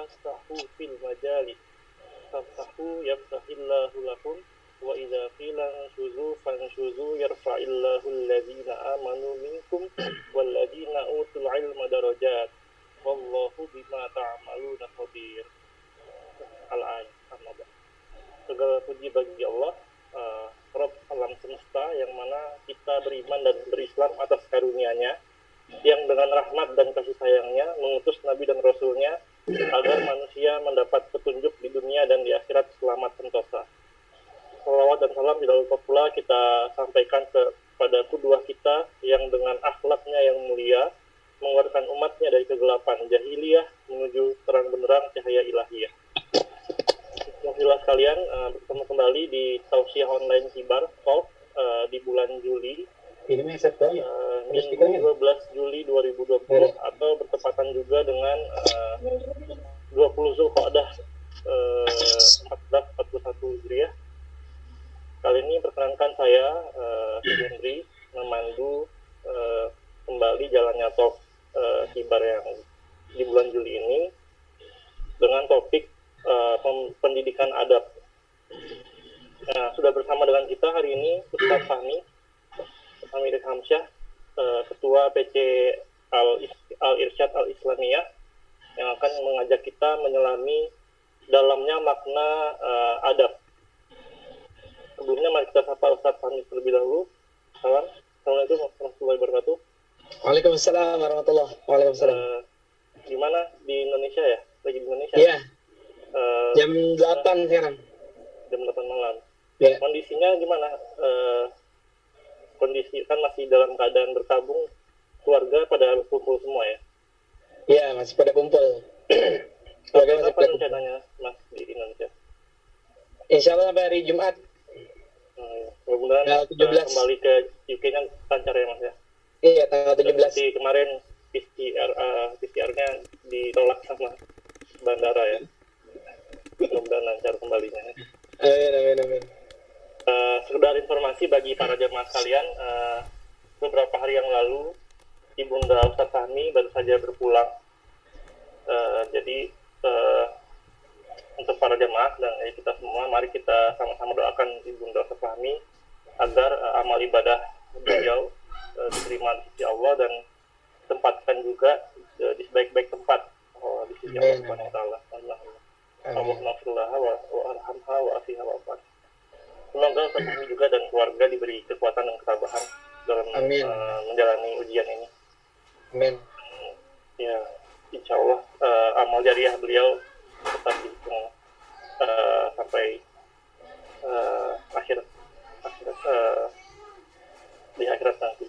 tafsahu fil majalis tafsahu yafsahillahu lakum wa idza qila fanshuzu yarfa'illahu alladhina amanu minkum walladhina utul ilma darajat wallahu bima ta'maluna khabir. Al-ayat. Segala puji bagi Allah, Rabb alam semesta, yang mana kita beriman dan berislam atas karunia-Nya, yang dengan rahmat dan kasih sayangnya mengutus Nabi dan Rasul-Nya agar manusia mendapat petunjuk di dunia dan di akhirat selamat sentosa. Salawat dan salam tidak lupa pula kita sampaikan kepada kedua kita yang dengan akhlaknya yang mulia mengeluarkan umatnya dari kegelapan jahiliyah menuju terang benderang cahaya ilahiyah. Alhamdulillah sekalian, bertemu kembali di Tausiah Online Kibar Talk di bulan Juli, Minggu 12 Juli 2020 atau bertepatan juga dengan 20 Zulqa'dah 1441 Hijriah. Kali ini perkenankan saya Henry memandu kembali jalannya talk Kibar yang di bulan Juli ini dengan topik pendidikan adab. Sudah bersama dengan kita hari ini Ustaz Fahmi Hamsyah, Ketua PC Al-Irsyad Al-Islamiyah, yang akan mengajak kita menyelami dalamnya makna adab. Sebelumnya mari kita sapa Ustaz Fahmi terlebih dahulu. Assalamualaikum warahmatullahi wabarakatuh. Waalaikumsalam warahmatullahi wabarakatuh. Gimana di Indonesia ya? Lagi di Indonesia? Iya. Jam 8 sekarang. Jam 8 malam. Yeah. Kondisinya gimana? Kondisi kan masih dalam keadaan berkabung, keluarga pada kumpul semua ya? Iya, masih pada kumpul. Keluarga masih Apa pada rencananya Mas di Indonesia? Insya Allah sampai hari Jumat. Mudah-mudahan 17. Kembali ke UK-nya lancar ya Mas ya? Iya, tanggal 17. Seperti kemarin PCR-nya ditolak sama bandara ya. Mudah-mudahan lancar kembalinya. Amin. Sekedar informasi bagi para jemaah sekalian, beberapa hari yang lalu Ibunda Ustaz Fahmi baru saja berpulang. Jadi untuk para jemaah dan kita semua, mari kita sama-sama doakan Ibunda Ustaz Fahmi agar amal ibadah beliau diterima di sisi Allah dan tempatkan juga di sebaik-baik tempat di sisi Allah Subhanahu wa taala. Allahumma shalli wa arhamha wa afiha wa afan. Semoga Ustaz Fahmi juga dan keluarga diberi kekuatan dan ketabahan dalam menjalani ujian ini. Amin. Ya, insya Allah amal jariah beliau tetap dihitung sampai di akhirat nanti.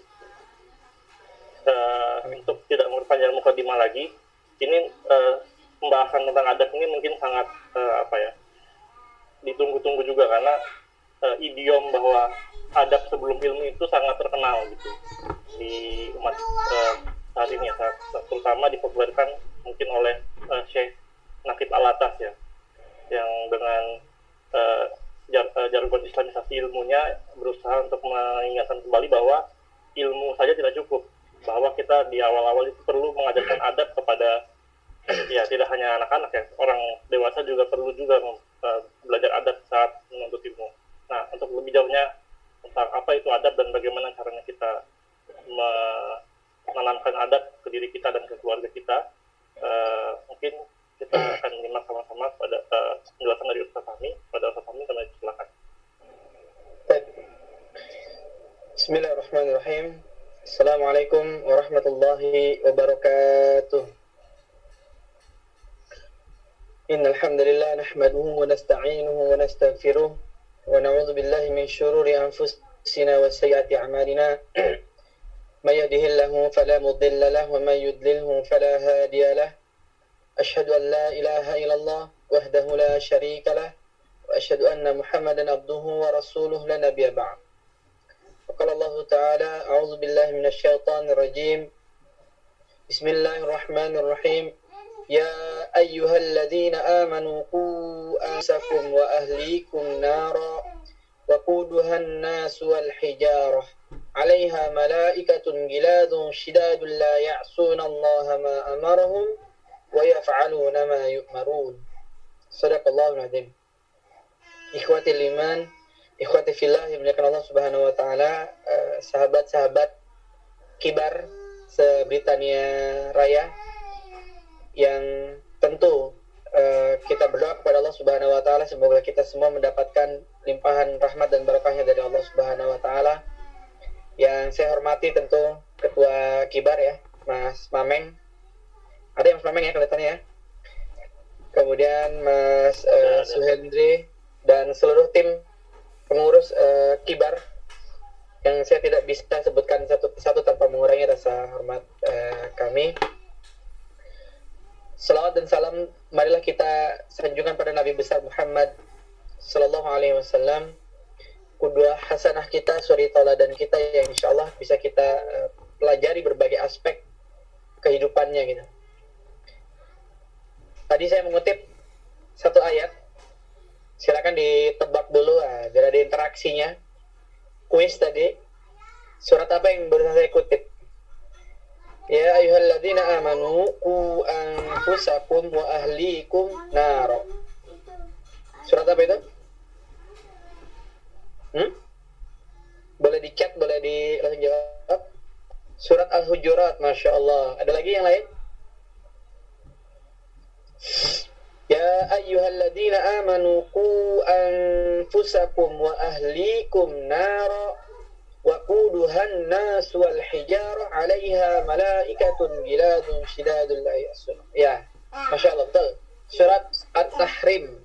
Untuk tidak memperpanjang mukadimah lagi, ini pembahasan tentang adab ini mungkin sangat ditunggu-tunggu juga, karena idiom bahwa adab sebelum ilmu itu sangat terkenal gitu di umat saat ini ya, terutama dipopulerkan mungkin oleh Syekh Naqib Al-Atas ya, yang dengan jargon islamisasi ilmunya berusaha untuk mengingatkan kembali bahwa ilmu saja tidak cukup, bahwa kita di awal-awal itu perlu mengajarkan adab kepada ya tidak hanya anak-anak ya, orang dewasa juga perlu juga belajar adab saat menuntut ilmu. Nah, untuk lebih jauhnya tentang apa itu adab dan bagaimana caranya kita menanamkan adab ke diri kita dan ke keluarga kita, mungkin kita akan menyimak sama-sama pada penjelasan dari Ustaz Fahmi. Pada Ustaz Fahmi, kami silakan. Bismillahirrahmanirrahim. Assalamualaikum warahmatullahi wabarakatuh. Innal hamdalillah nahmaduhu wa nasta'inuhu wa nastaghfiruh wa na'udzu billahi min shururi anfusina wa sayyiati a'malina. May yahdihillahu fala mudilla lahu wa may yudlilhu fala hadiya lahu. Ashhadu an la ilaha illallah wahdahu la syarika lah wa ashhadu anna Muhammadan abduhu wa rasuluhu la nabiyya ba'd. Qala Allah Ta'ala, a'udzu billahi minasy syaithanir rajim. Bismillahirrahmanirrahim. Ya ayyuhalladzina amanu qu anfusakum wa ahlikum nara wa quduhan nasu wal hijarah 'alaiha malaikatun giladun shidadun la ya'suna Allah ma amarahum wa yaf'aluna ma yu'marun. Shadaqallahul adzim. Ikhwatil iman, ikhwati fillah yang dimuliakan Allah Subhanahu wa taala, sahabat-sahabat kibar se-Britania Raya yang tentu kita berdoa kepada Allah Subhanahu wa taala semoga kita semua mendapatkan limpahan rahmat dan barakahnya dari Allah Subhanahu wa taala. Yang saya hormati tentu Ketua Kibar ya, Mas Mameng. Ada yang Mas Mameng ya kelihatannya ya. Kemudian Mas Suhendri dan seluruh tim pengurus Kibar yang saya tidak bisa sebutkan satu persatu tanpa mengurangi rasa hormat kami. Salawat dan salam marilah kita sanjungkan pada Nabi besar Muhammad sallallahu alaihi wasallam, qudwah hasanah kita, suri tauladan kita yang insyaallah bisa kita pelajari berbagai aspek kehidupannya gitu. Tadi saya mengutip satu ayat. Silakan ditebak dulu biar ada interaksinya. Kuis tadi. Surat apa yang baru saya kutip? Ya ayyuhalladzina amanu qu anfusakum wa ahlikum nar. Surat apa itu? Boleh di chat, boleh di langsung jawab. Surat Al-Hujurat, Masya Allah. Ada lagi yang lain? Ya ayyuhalladzina amanu qu anfusakum wa ahlikum nar wa quduhan nas wal hijarah 'alaiha malaikatun giladun shidadul la ya'sun. Ya, Masya Allah, betul. Surat At-Tahrim.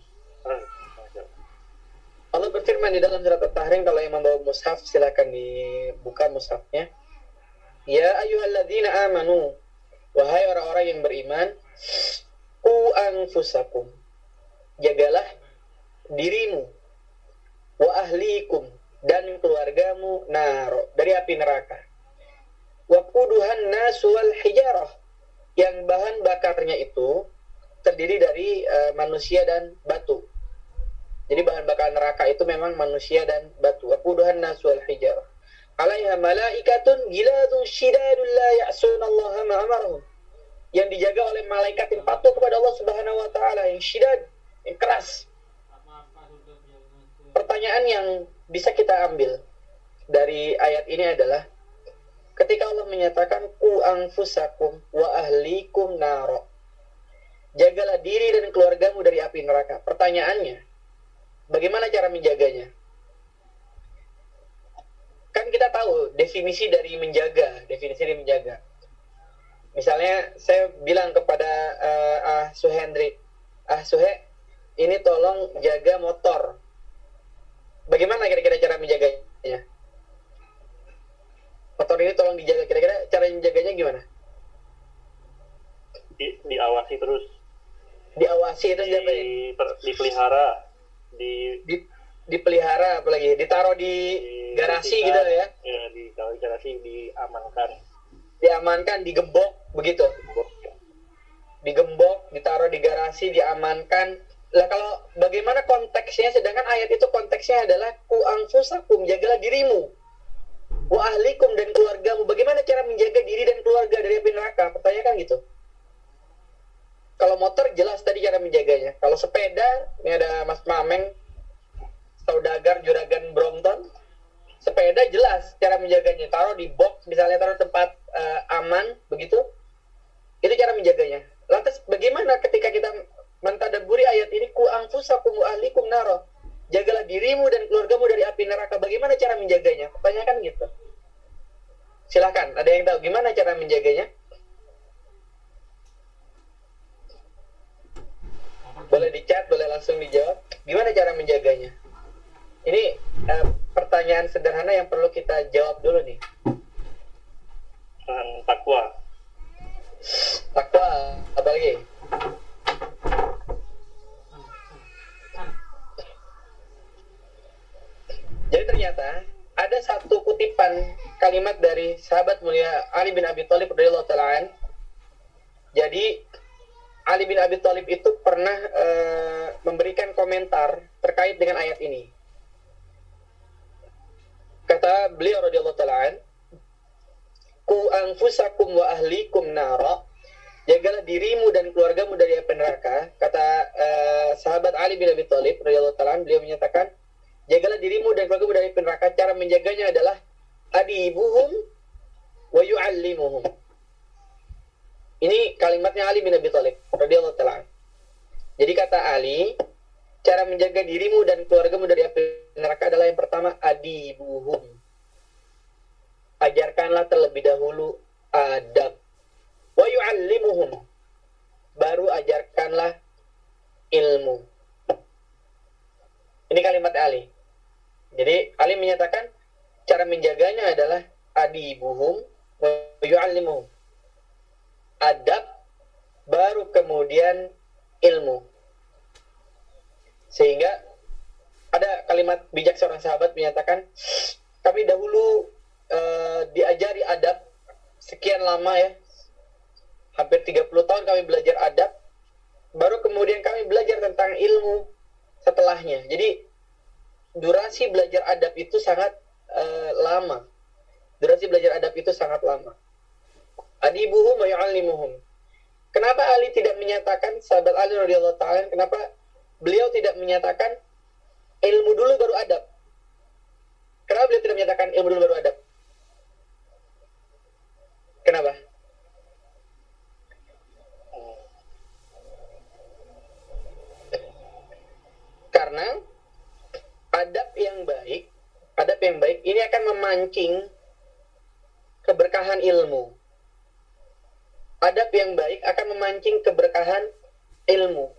Allah berfirman di dalam surat At-Tahrim, kalau yang membawa mushaf silakan dibuka mushafnya. Ya ayyuhalladzina amanu, wahai orang-orang yang beriman, qu anfusakum, jagalah dirimu, wa ahlikum, dan keluargamu, naro, dari api neraka. Wa quduhan nasu wal hijarah, yang bahan bakarnya itu terdiri dari manusia dan batu. Jadi bahan bakar neraka itu memang manusia dan batu. Wa quduhan nasu wal hijarah 'alaiha malaikatun giladun shidadun la ya'sunallaha ma amarahum, yang dijaga oleh malaikat yang patuh kepada Allah Subhanahu wa taala, yang syidad, yang keras. Pertanyaan yang bisa kita ambil dari ayat ini adalah ketika Allah menyatakan qu anfusakum wa ahlikum naro, jagalah diri dan keluargamu dari api neraka. Pertanyaannya, bagaimana cara menjaganya? Kan kita tahu definisi dari menjaga, Misalnya saya bilang kepada Suhendri, Suhe, ini tolong jaga motor. Bagaimana kira-kira cara menjaganya? Motor ini tolong dijaga, kira-kira cara menjaganya gimana? Diawasi terus. Diawasi terus dipelihara. Dipelihara, apalagi ditaruh di garasi gitu ya? Ya, di garasi, diamankan, digembok begitu. Digembok, ditaruh di garasi, diamankan. Lah kalau bagaimana konteksnya, sedangkan ayat itu konteksnya adalah qu anfusakum, jagalah dirimu, wa ahlikum, dan keluargamu. Bagaimana cara menjaga diri dan keluarga dari api neraka? Pertanyaan kan gitu. Kalau motor jelas tadi cara menjaganya. Kalau sepeda, ini ada Mas Mameng, saudagar Juragan Brompton. Sepeda jelas cara menjaganya, taruh di box, misalnya taruh tempat aman begitu. Itu cara menjaganya. Lantas bagaimana ketika kita mentadabburi ayat ini, qu anfusakum wa ahlikum naro, jagalah dirimu dan keluargamu dari api neraka. Bagaimana cara menjaganya? Pertanyaan kan gitu. Silakan, ada yang tahu gimana cara menjaganya? Boleh di chat, boleh langsung dijawab. Gimana cara menjaganya? Ini pertanyaan sederhana yang perlu kita jawab dulu nih. Takwa. Takwa, apa lagi? Jadi ternyata ada satu kutipan kalimat dari sahabat mulia Ali bin Abi Thalib radhiyallahu ta'ala an. Jadi Ali bin Abi Thalib itu pernah memberikan komentar terkait dengan ayat ini. Kata beliau radhiyallahu ta'ala an, qu anfusakum wa ahlikum nara, jagalah dirimu dan keluargamu dari api neraka. Kata sahabat Ali bin Abi Thalib radhiyallahu ta'ala, beliau menyatakan, jagalah dirimu dan keluargamu dari api neraka. Cara menjaganya adalah adibuhum wa yu'allimuhum. Ini kalimatnya Ali bin Abi Thalib radhiyallahu ta'ala. Jadi kata Ali, cara menjaga dirimu dan keluargamu dari api neraka adalah yang pertama, adibuhum. Ajarkanlah terlebih dahulu adab. Wa yu'allimuhum. Baru ajarkanlah ilmu. Ini kalimat Ali. Jadi Ali menyatakan cara menjaganya adalah adibuhum wa yu'allimuhum. Adab, baru kemudian ilmu. Sehingga ada kalimat bijak seorang sahabat menyatakan, kami dahulu diajari adab sekian lama ya, hampir 30 tahun kami belajar adab, baru kemudian kami belajar tentang ilmu setelahnya. Jadi durasi belajar adab itu sangat lama. Durasi belajar adab itu sangat lama. Adibuhum wa yu'allimuhum. Kenapa Ali tidak menyatakan, sahabat Ali radhiyallahu ta'ala, kenapa beliau tidak menyatakan ilmu dulu baru adab? Kenapa beliau tidak menyatakan ilmu dulu baru adab? Kenapa? Karena adab yang baik ini akan memancing keberkahan ilmu. Adab yang baik akan memancing keberkahan ilmu.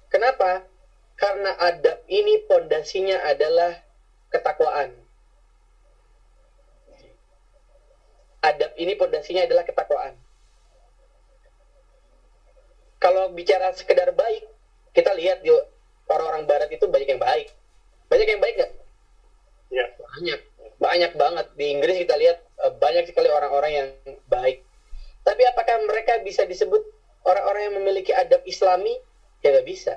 Kenapa? Karena adab ini pondasinya adalah ketakwaan. Adab ini pondasinya adalah ketakwaan. Kalau bicara sekedar baik, kita lihat di orang-orang barat itu banyak yang baik. Banyak yang baik nggak? Ya. Banyak banget. Di Inggris kita lihat banyak sekali orang-orang yang baik. Tapi apakah mereka bisa disebut orang-orang yang memiliki adab Islami? Ya nggak bisa.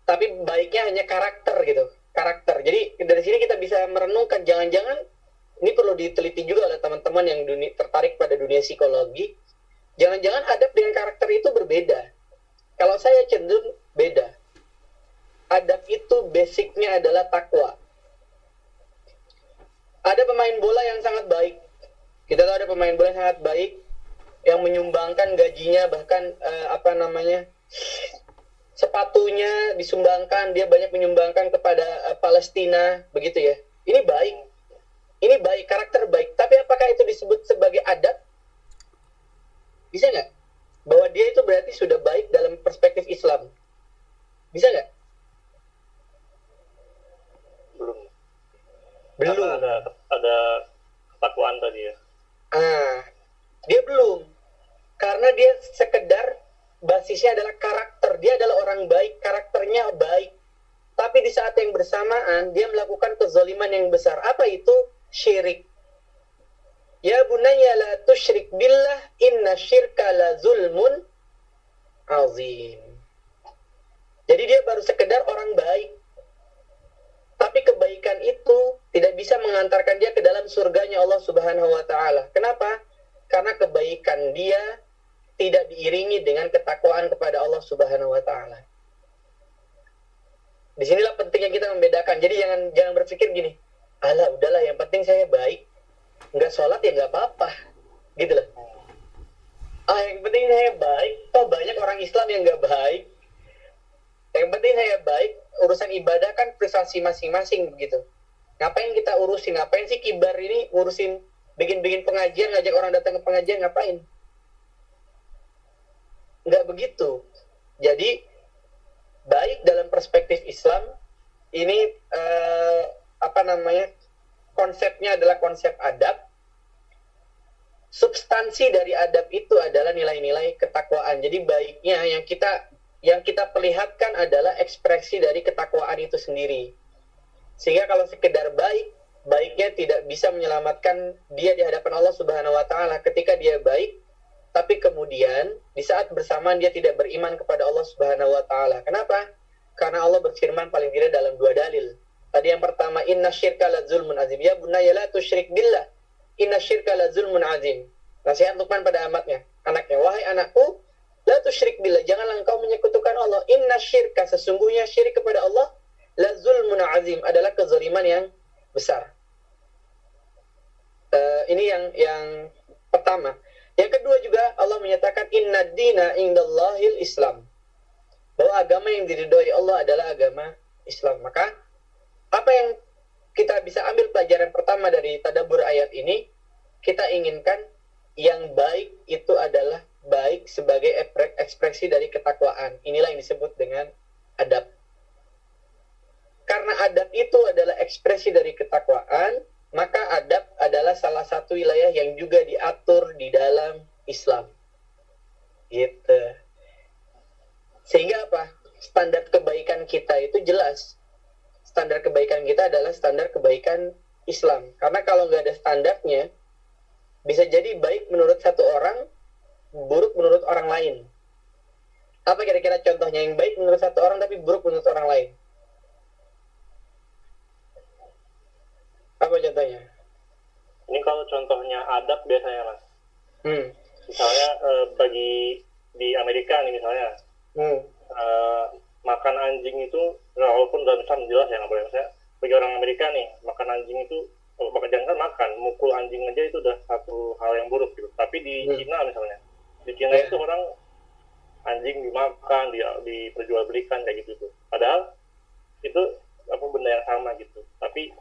Tapi baiknya hanya karakter gitu. Karakter. Jadi dari sini kita bisa merenungkan, jangan-jangan ini perlu diteliti juga oleh teman-teman yang tertarik pada dunia psikologi. Jangan-jangan adab dengan karakter itu berbeda. Kalau saya cenderung beda. Adab itu basicnya adalah takwa. Ada pemain bola yang sangat baik. Kita tahu ada pemain bola yang sangat baik yang menyumbangkan gajinya, bahkan sepatunya disumbangkan, dia banyak menyumbangkan kepada Palestina, begitu ya. Ini baik, karakter baik. Tapi apakah itu disebut sebagai adab? Bisa nggak? Bahwa dia itu berarti sudah baik dalam perspektif Islam. Bisa nggak? Belum. Karena ada ketakwaan tadi ya. Dia belum. Karena dia sekedar basisnya adalah karakter. Dia adalah orang baik, karakternya baik. Tapi di saat yang bersamaan, dia melakukan kezaliman yang besar. Apa itu? Syirik. Ya bunayya la tusyrik billah, inna syirka la zulmun azim. Jadi dia baru sekedar orang baik. Tapi kebaikan itu tidak bisa mengantarkan dia ke dalam surganya Allah Subhanahu wa ta'ala. Kenapa? Karena kebaikan dia tidak diiringi dengan ketakwaan kepada Allah Subhanahu wa ta'ala. Disinilah pentingnya kita membedakan. Jadi jangan berpikir gini, alah udahlah yang penting saya baik, nggak sholat ya nggak apa-apa, gitu loh. Yang penting saya baik, toh banyak orang Islam yang nggak baik. Yang penting saya baik, urusan ibadah kan privasi masing-masing begitu. Ngapain kita urusin? Ngapain sih kibar ini urusin bikin pengajian, ngajak orang datang ke pengajian, ngapain? Nggak begitu. Jadi baik dalam perspektif Islam ini konsepnya adalah konsep adab. Substansi dari adab itu adalah nilai-nilai ketakwaan. Jadi baiknya yang kita perlihatkan adalah ekspresi dari ketakwaan itu sendiri. Sehingga kalau sekedar baiknya tidak bisa menyelamatkan dia di hadapan Allah Subhanahu wa ta'ala ketika dia baik, tapi kemudian di saat bersamaan dia tidak beriman kepada Allah Subhanahu wa ta'ala. Kenapa? Karena Allah berfirman paling tidak dalam 2 dalil. Tadi yang pertama, inna syirka la zulmun azim. Ya bunayya la tusyrik billah, inna syirka la zulmun azim. Nasihat Luqman pada amatnya. anaknya, wahai anakku, la tusyrik billah, janganlah engkau menyekutukan Allah. Inna syirka, sesungguhnya syirik kepada Allah, la zulmun azim, adalah kezaliman yang besar. Ini yang pertama. Yang kedua juga Allah menyatakan inna dina indallahil Islam, bahwa agama yang diridhoi Allah adalah agama Islam. Maka apa yang kita bisa ambil pelajaran pertama dari tadabbur ayat ini, kita inginkan yang baik itu adalah baik sebagai ekspresi dari ketakwaan. Inilah yang disebut dengan adab. Karena adab itu adalah ekspresi dari ketakwaan, maka adab adalah salah satu wilayah yang juga diatur di dalam Islam. Gitu. Sehingga apa? Standar kebaikan kita itu jelas. Standar kebaikan kita adalah standar kebaikan Islam. Karena kalau nggak ada standarnya, bisa jadi baik menurut satu orang, buruk menurut orang lain. Apa kira-kira contohnya yang baik menurut satu orang tapi buruk menurut orang lain? Apa contohnya? Ini kalau contohnya adab biasanya, Mas. Misalnya bagi di Amerika nih misalnya, makan anjing itu, walaupun dalam Islam jelas ya nggak boleh. Misalnya bagi orang Amerika nih, makan anjing itu, jangan makan, mukul anjing aja itu udah satu hal yang buruk gitu. Tapi di Cina misalnya, di Cina itu orang anjing dimakan, diperjualbelikan kayak gitu tuh. Padahal itu benda yang sama gitu. Tapi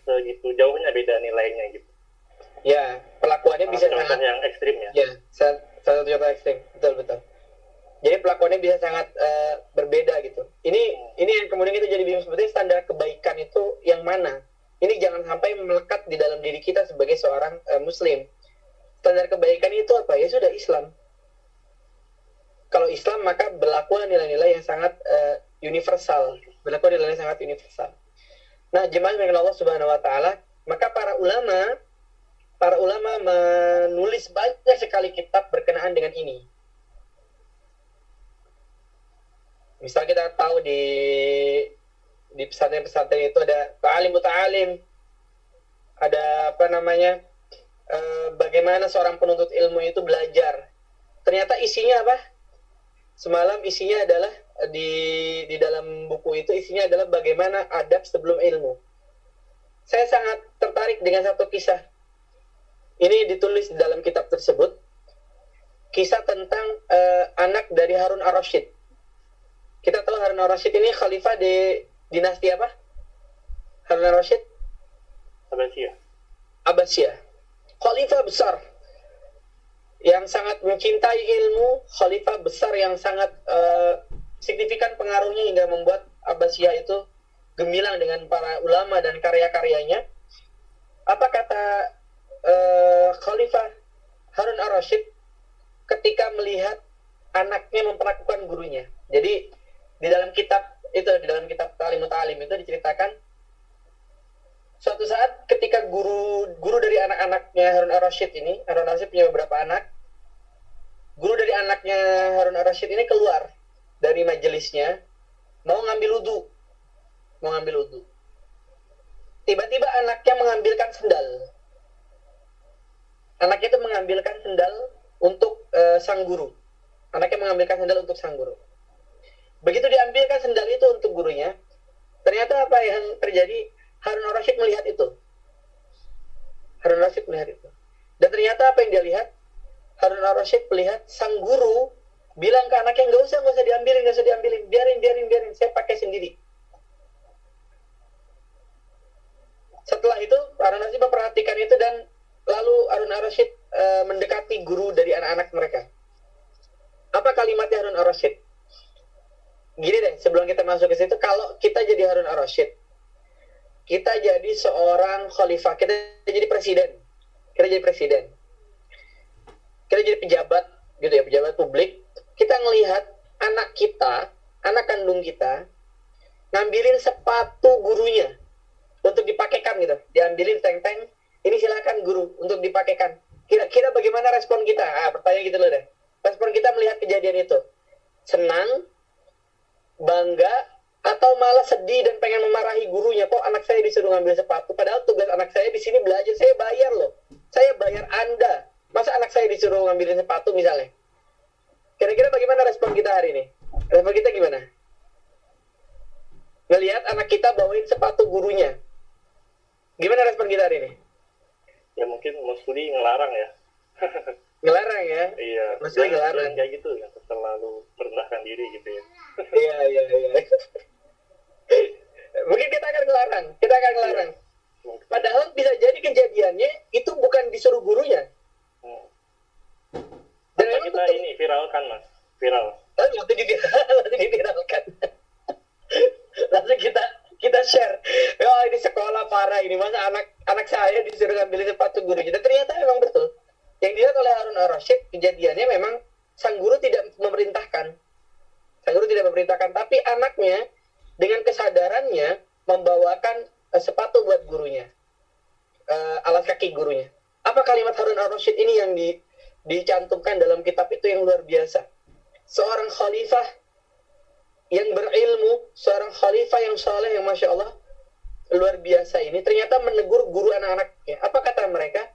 segitu jauhnya beda nilainya gitu. Ya, pelakuannya bisa contoh yang ekstrim ya. Ya, satu contoh ekstrim, betul. Jadi pelakuannya bisa sangat berbeda gitu. Ini yang kemudian kita jadi bingung, sebetulnya standar kebaikan itu yang mana? Ini jangan sampai melekat di dalam diri kita sebagai seorang Muslim. Standar kebaikan itu apa? Ya sudah Islam. Kalau Islam maka berlaku nilai-nilai yang sangat universal. Berlaku nilai yang sangat universal. Nah, jemaah dengan Allah Subhanahu Wa Taala, maka para ulama menulis banyak sekali kitab berkenaan dengan ini. Misal kita tahu di pesantren-pesantren itu ada ta'alim, ada bagaimana seorang penuntut ilmu itu belajar. Ternyata isinya apa? Semalam isinya adalah di dalam buku itu isinya adalah bagaimana adab sebelum ilmu. Saya sangat tertarik dengan satu kisah. Ini ditulis di dalam kitab tersebut. Kisah tentang anak dari Harun ar-Rasyid. Kita tahu Harun ar-Rasyid ini khalifah di dinasti apa? Harun ar-Rasyid? Abbasiyah. Khalifah besar yang sangat mencintai ilmu, khalifah besar yang sangat signifikan pengaruhnya hingga membuat Abbasiyah itu gemilang dengan para ulama dan karya-karyanya. Apa kata Khalifah Harun ar-Rasyid ketika melihat anaknya memperlakukan gurunya? Jadi di dalam kitab Ta'lim itu diceritakan suatu saat ketika guru dari anak-anaknya Harun ar-Rasyid ini, Harun ar-Rasyid punya beberapa anak, guru dari anaknya Harun ar-Rasyid ini keluar dari majelisnya mau ngambil wudu. Tiba-tiba anaknya mengambilkan sendal. Anaknya itu mengambilkan sendal untuk sang guru. Begitu diambilkan sendal itu untuk gurunya, ternyata apa yang terjadi? Harun ar-Rasyid melihat itu. Dan ternyata apa yang dia lihat? Harun ar-Rasyid melihat sang guru bilang ke anaknya, nggak usah diambilin, biarin, saya pakai sendiri. Setelah itu Harun ar-Rasyid memperhatikan itu dan lalu Harun ar-Rasyid mendekati guru dari anak-anak mereka. Apa kalimatnya Harun ar-Rasyid? Gini deh, sebelum kita masuk ke situ, kalau kita jadi Harun ar-Rasyid, kita jadi seorang khalifah, kita jadi presiden, kita jadi pejabat gitu ya, pejabat publik. Kita ngelihat anak kita, anak kandung kita ngambilin sepatu gurunya untuk dipakaikan gitu, diambilin teng-teng, ini silakan guru untuk dipakaikan. Kira-kira bagaimana respon kita? Pertanyaan gitu loh deh. Respon kita melihat kejadian itu, senang, bangga, atau malah sedih dan pengen memarahi gurunya, kok anak saya disuruh ngambil sepatu, padahal tugas anak saya di sini belajar, saya bayar loh, saya bayar Anda Masa anak saya disuruh ngambilin sepatu misalnya? Kira-kira bagaimana respon kita hari ini? Respon kita gimana? Ngelihat anak kita bawain sepatu gurunya. Gimana respon kita hari ini? Ya mungkin Musli ngelarang ya. Ngelarang ya? Iya. Musli ngelarang. Kayak gitu ya, terlalu merendahkan diri gitu ya. Iya. Mungkin kita akan ngelarang. Iya. Padahal bisa jadi kejadiannya itu bukan disuruh gurunya. Dan Atau kita betul. ini viralkan mas, viral. Langsung diviralkan. Langsung kita share. Oh ini sekolah parah ini, masa anak saya disuruh ngambil sepatu gurunya. Dan ternyata memang betul. Yang dilihat oleh Harun ar-Rasyid, kejadiannya memang sang guru tidak memerintahkan. Tapi anaknya dengan kesadarannya membawakan sepatu buat gurunya, alas kaki gurunya. Apa kalimat Harun ar-Rasyid ini yang dicantumkan dalam kitab itu yang luar biasa. Seorang khalifah yang berilmu, seorang khalifah yang saleh, yang Masya Allah luar biasa ini, ternyata menegur guru anak-anaknya. Apa kata mereka?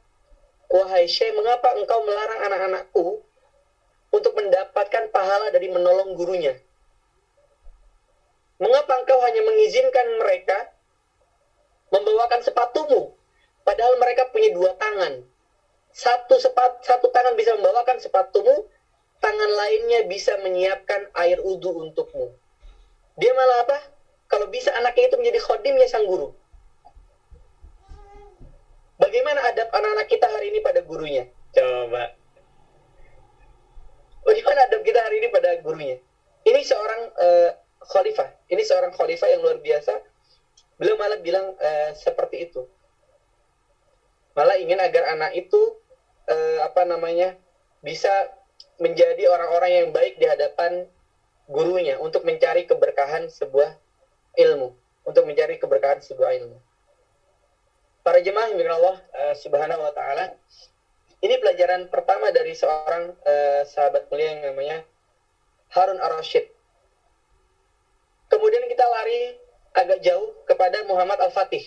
Wahai Syekh, mengapa engkau melarang anak-anakku untuk mendapatkan pahala dari menolong gurunya? Mengapa engkau hanya mengizinkan mereka membawakan sepatumu, padahal mereka punya dua tangan? Satu tangan bisa membawakan sepatumu, tangan lainnya bisa menyiapkan air wudu untukmu. Dia malah apa? Kalau bisa anaknya itu menjadi khodimnya sang guru. Bagaimana adab anak-anak kita hari ini pada gurunya? Coba. Bagaimana adab kita hari ini pada gurunya? Ini seorang khalifah. Ini seorang khalifah yang luar biasa. Beliau malah bilang seperti itu. Malah ingin agar anak itu bisa menjadi orang-orang yang baik di hadapan gurunya untuk mencari keberkahan sebuah ilmu, Para jemaah yang Allah Subhanahu wa taala, ini pelajaran pertama dari seorang sahabat mulia yang namanya Harun ar-Rasyid. Kemudian kita lari agak jauh kepada Muhammad al-Fatih.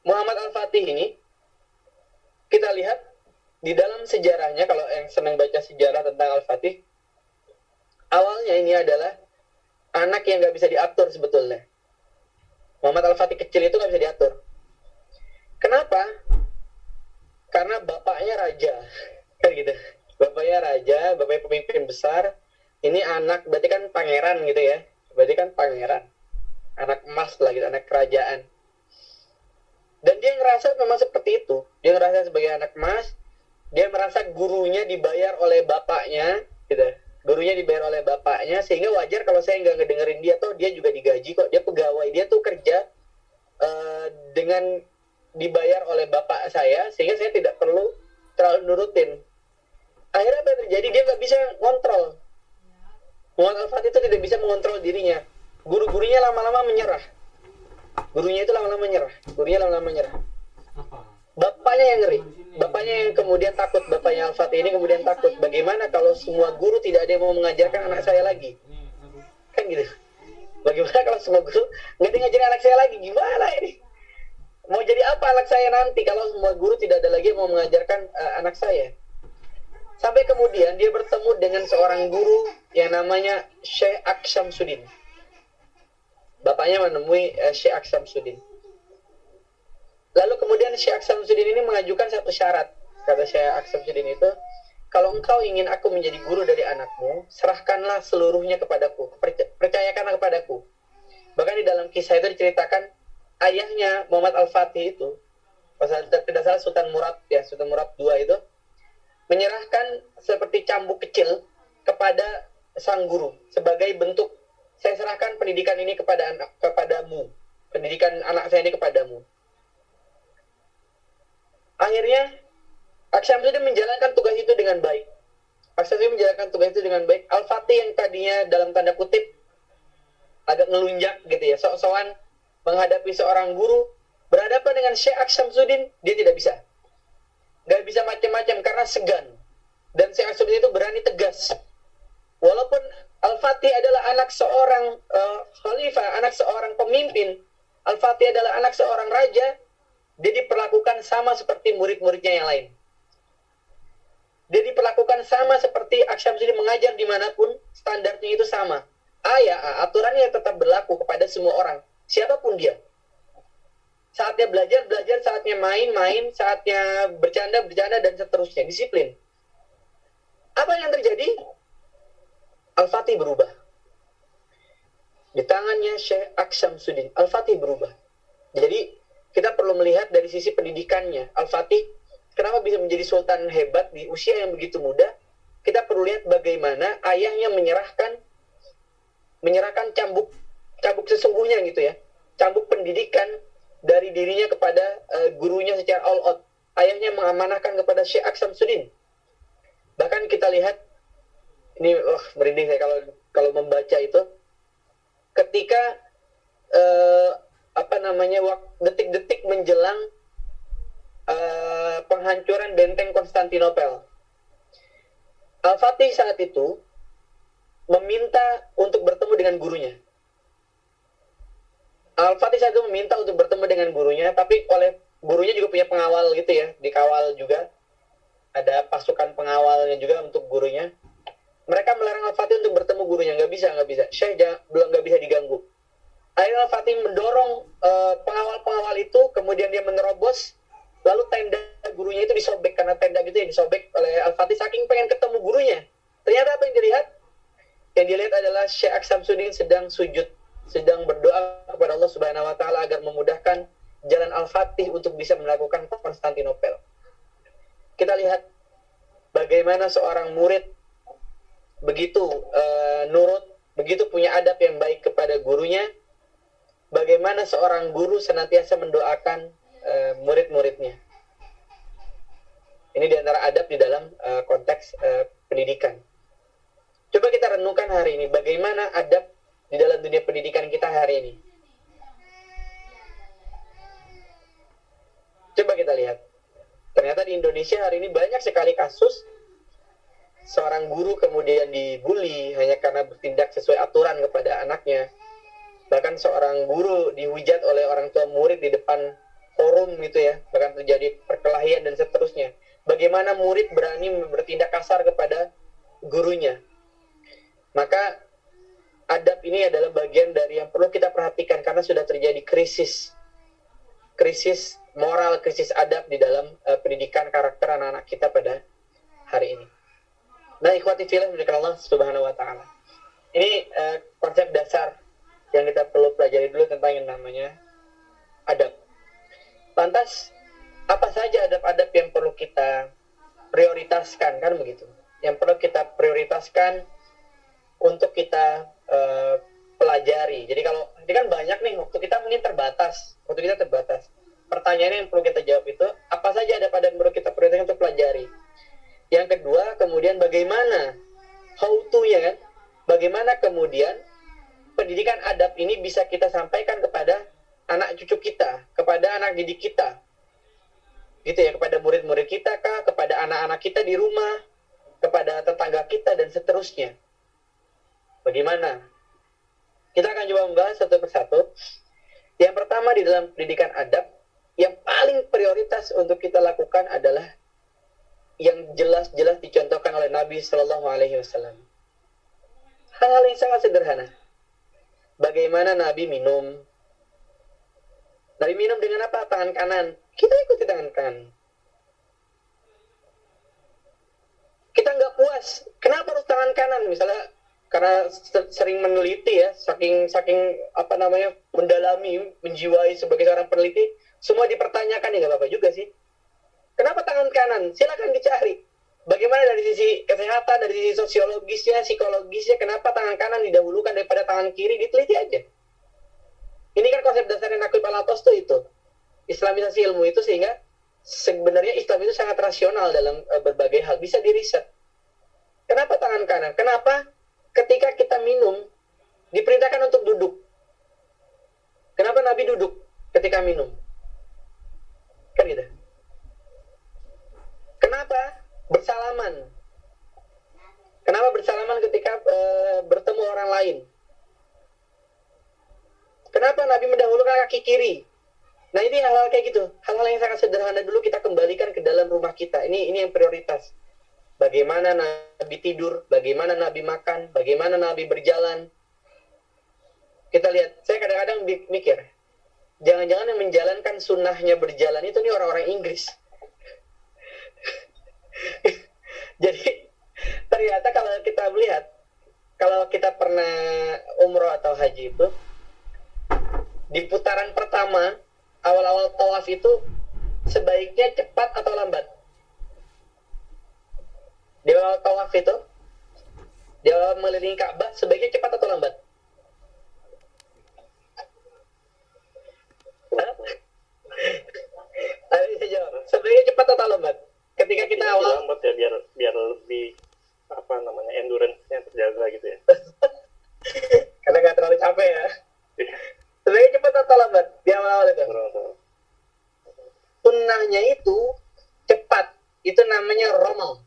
Muhammad al-Fatih ini kita lihat di dalam sejarahnya, kalau yang senang baca sejarah tentang Al-Fatih, awalnya ini adalah anak yang nggak bisa diatur sebetulnya. Muhammad Al-Fatih kecil itu nggak bisa diatur. Kenapa? Karena bapaknya raja, kan gitu. Bapaknya pemimpin besar. Ini anak, berarti kan pangeran gitu ya. Berarti kan pangeran. Anak emas lah gitu, anak kerajaan. Dan dia ngerasa memang seperti itu. Dia ngerasa sebagai anak emas. Dia merasa gurunya dibayar oleh bapaknya, gitu. Gurunya dibayar oleh bapaknya, sehingga wajar kalau saya nggak ngedengerin dia, toh dia juga digaji kok, dia pegawai, dia tuh kerja dengan dibayar oleh bapak saya, sehingga saya tidak perlu terlalu nurutin. Akhirnya apa yang terjadi? Dia nggak bisa kontrol. Muhammad Al-Fatih itu tidak bisa mengontrol dirinya. Guru-gurunya lama-lama menyerah. Gurunya lama-lama menyerah. Bapaknya yang ngeri. Bapaknya yang kemudian takut. Bapaknya Al-Fatih ini kemudian takut. Bagaimana kalau semua guru tidak ada yang mau mengajarkan anak saya lagi? Kan gitu. Bagaimana kalau semua guru nggak ada yang ngajarin anak saya lagi? Gimana ini? Mau jadi apa anak saya nanti kalau semua guru tidak ada lagi yang mau mengajarkan anak saya? Sampai kemudian dia bertemu dengan seorang guru yang namanya Syekh Aksyamsuddin. Bapaknya menemui Syekh Aksyamsuddin. Lalu kemudian Syekh Aksyamsuddin ini mengajukan satu syarat. Kata Syekh Aksyamsuddin itu, kalau engkau ingin aku menjadi guru dari anakmu, serahkanlah seluruhnya kepadaku, percayakanlah kepadaku. Bahkan di dalam kisah itu diceritakan ayahnya Muhammad Al-Fatih itu, pasal tidak salah Sultan Murad II itu, menyerahkan seperti cambuk kecil kepada sang guru sebagai bentuk, saya serahkan pendidikan ini kepadamu, pendidikan anak saya ini kepadamu. Akhirnya Aksyamsuddin menjalankan tugas itu dengan baik. Al-Fatih yang tadinya dalam tanda kutip agak ngelunjak gitu ya, sok-sokan menghadapi seorang guru, berhadapan dengan Syekh Aksyamsuddin, dia tidak bisa. Gak bisa macam-macam karena segan. Dan Syekh Aksyamsuddin itu berani tegas. Walaupun Al-Fatih adalah anak seorang khalifah, anak seorang pemimpin, Al-Fatih adalah anak seorang raja, dia diperlakukan sama seperti murid-muridnya yang lain. Dia diperlakukan sama seperti Aksyamsuddin mengajar dimanapun, standarnya itu sama. Aturannya tetap berlaku kepada semua orang, siapapun dia. Saatnya belajar, saatnya main, saatnya bercanda, dan seterusnya. Disiplin. Apa yang terjadi? Al-Fatih berubah. Di tangannya Syekh Aksyamsuddin, Al-Fatih berubah. Jadi, kita perlu melihat dari sisi pendidikannya. Al-Fatih, kenapa bisa menjadi sultan hebat di usia yang begitu muda? Kita perlu lihat bagaimana ayahnya menyerahkan cambuk sesungguhnya gitu ya. Cambuk pendidikan dari dirinya kepada gurunya secara all out. Ayahnya mengamanahkan kepada Syekh Aksyamsuddin. Bahkan kita lihat, ini merinding saya kalau membaca itu, ketika detik-detik menjelang penghancuran benteng Konstantinopel, Al-Fatih saat itu meminta untuk bertemu dengan gurunya. Al-Fatih saat itu meminta untuk bertemu dengan gurunya, tapi oleh gurunya juga punya pengawal gitu ya, dikawal juga. Ada pasukan pengawalnya juga untuk gurunya. Mereka melarang Al-Fatih untuk bertemu gurunya, nggak bisa. Syekh belum nggak bisa diganggu. Akhirnya Al-Fatih mendorong pengawal-pengawal itu, kemudian dia menerobos, lalu tenda gurunya itu disobek, karena tenda gitu ya disobek oleh Al-Fatih saking pengen ketemu gurunya. Ternyata apa yang dilihat? Yang dilihat adalah Syekh Aksyamsuddin sedang sujud, sedang berdoa kepada Allah Subhanahu wa taala agar memudahkan jalan Al-Fatih untuk bisa melakukan Konstantinopel. Kita lihat bagaimana seorang murid begitu nurut, begitu punya adab yang baik kepada gurunya, bagaimana seorang guru senantiasa mendoakan murid-muridnya. Ini diantara adab di dalam konteks pendidikan. Coba kita renungkan hari ini, bagaimana adab di dalam dunia pendidikan kita hari ini. Coba kita lihat. Ternyata di Indonesia hari ini banyak sekali kasus seorang guru kemudian dibully hanya karena bertindak sesuai aturan kepada anaknya. Bahkan seorang guru dihujat oleh orang tua murid di depan forum gitu ya. Bahkan terjadi perkelahian dan seterusnya. Bagaimana murid berani bertindak kasar kepada gurunya. Maka adab ini adalah bagian dari yang perlu kita perhatikan karena sudah terjadi krisis moral, krisis adab di dalam pendidikan karakter anak-anak kita pada hari ini. Nah, ikhwati fillah dari Allah Subhanahu wa taala. Ini konsep dasar yang kita perlu pelajari dulu tentang yang namanya adab. Lantas, apa saja adab-adab yang perlu kita prioritaskan, kan begitu? Yang perlu kita prioritaskan untuk kita pelajari. Jadi kalau ini kan banyak nih, waktu kita mungkin terbatas. Pertanyaannya yang perlu kita jawab itu, apa saja adab-adab yang perlu kita prioritaskan untuk pelajari? Yang kedua, kemudian bagaimana how to-nya kan? Bagaimana kemudian pendidikan adab ini bisa kita sampaikan kepada anak cucu kita, kepada anak didik kita. Gitu ya, kepada murid-murid kita kah, kepada anak-anak kita di rumah, kepada tetangga kita dan seterusnya. Bagaimana? Kita akan coba membahas satu persatu. Yang pertama di dalam pendidikan adab, yang paling prioritas untuk kita lakukan adalah yang jelas-jelas dicontohkan oleh Nabi Shallallahu Alaihi Wasallam. Hal-hal yang sangat sederhana. Bagaimana Nabi minum? Nabi minum dengan apa? Tangan kanan. Kita ikuti tangan kanan. Kita nggak puas. Kenapa harus tangan kanan? Misalnya karena sering meneliti ya, saking mendalami, menjiwai sebagai seorang peneliti, semua dipertanyakan, ya nggak apa-apa juga sih. Kenapa tangan kanan? Silakan dicari. Bagaimana dari sisi kesehatan, dari sisi sosiologisnya, psikologisnya, kenapa tangan kanan didahulukan daripada tangan kiri? Diteliti aja. Ini kan konsep dasarnya Naqib al-Atas itu. Islamisasi ilmu itu, sehingga sebenarnya Islam itu sangat rasional dalam berbagai hal. Bisa diriset. Kenapa tangan kanan? Kenapa ketika kita minum diperintahkan untuk duduk? Kenapa Nabi duduk ketika minum? Kan gitu. Kenapa bersalaman? Kenapa bersalaman ketika bertemu orang lain? Kenapa Nabi mendahulukan kaki kiri? Nah, ini hal-hal kayak gitu. Hal-hal yang sangat sederhana dulu kita kembalikan ke dalam rumah kita. Ini yang prioritas. bagaimana Nabi tidur, bagaimana Nabi makan, bagaimana Nabi berjalan. Kita lihat, saya kadang-kadang mikir, jangan-jangan yang menjalankan sunnahnya berjalan itu nih orang-orang Inggris. Jadi ternyata kalau kita melihat, kalau kita pernah umroh atau haji itu, di putaran pertama, awal-awal tawaf itu sebaiknya cepat atau lambat. Di awal tawaf itu, di awal mengelilingi Ka'bah, sebaiknya cepat atau lambat? Ayo bisa jawab. Sebaiknya cepat atau lambat? Ketika kita awal lambat ya, biar lebih endurance-nya terjaga gitu ya. Karena nggak terlalu capek ya. Sebaiknya cepat atau lambat di awal-awal itu? Sunnahnya itu cepat. Itu namanya romal.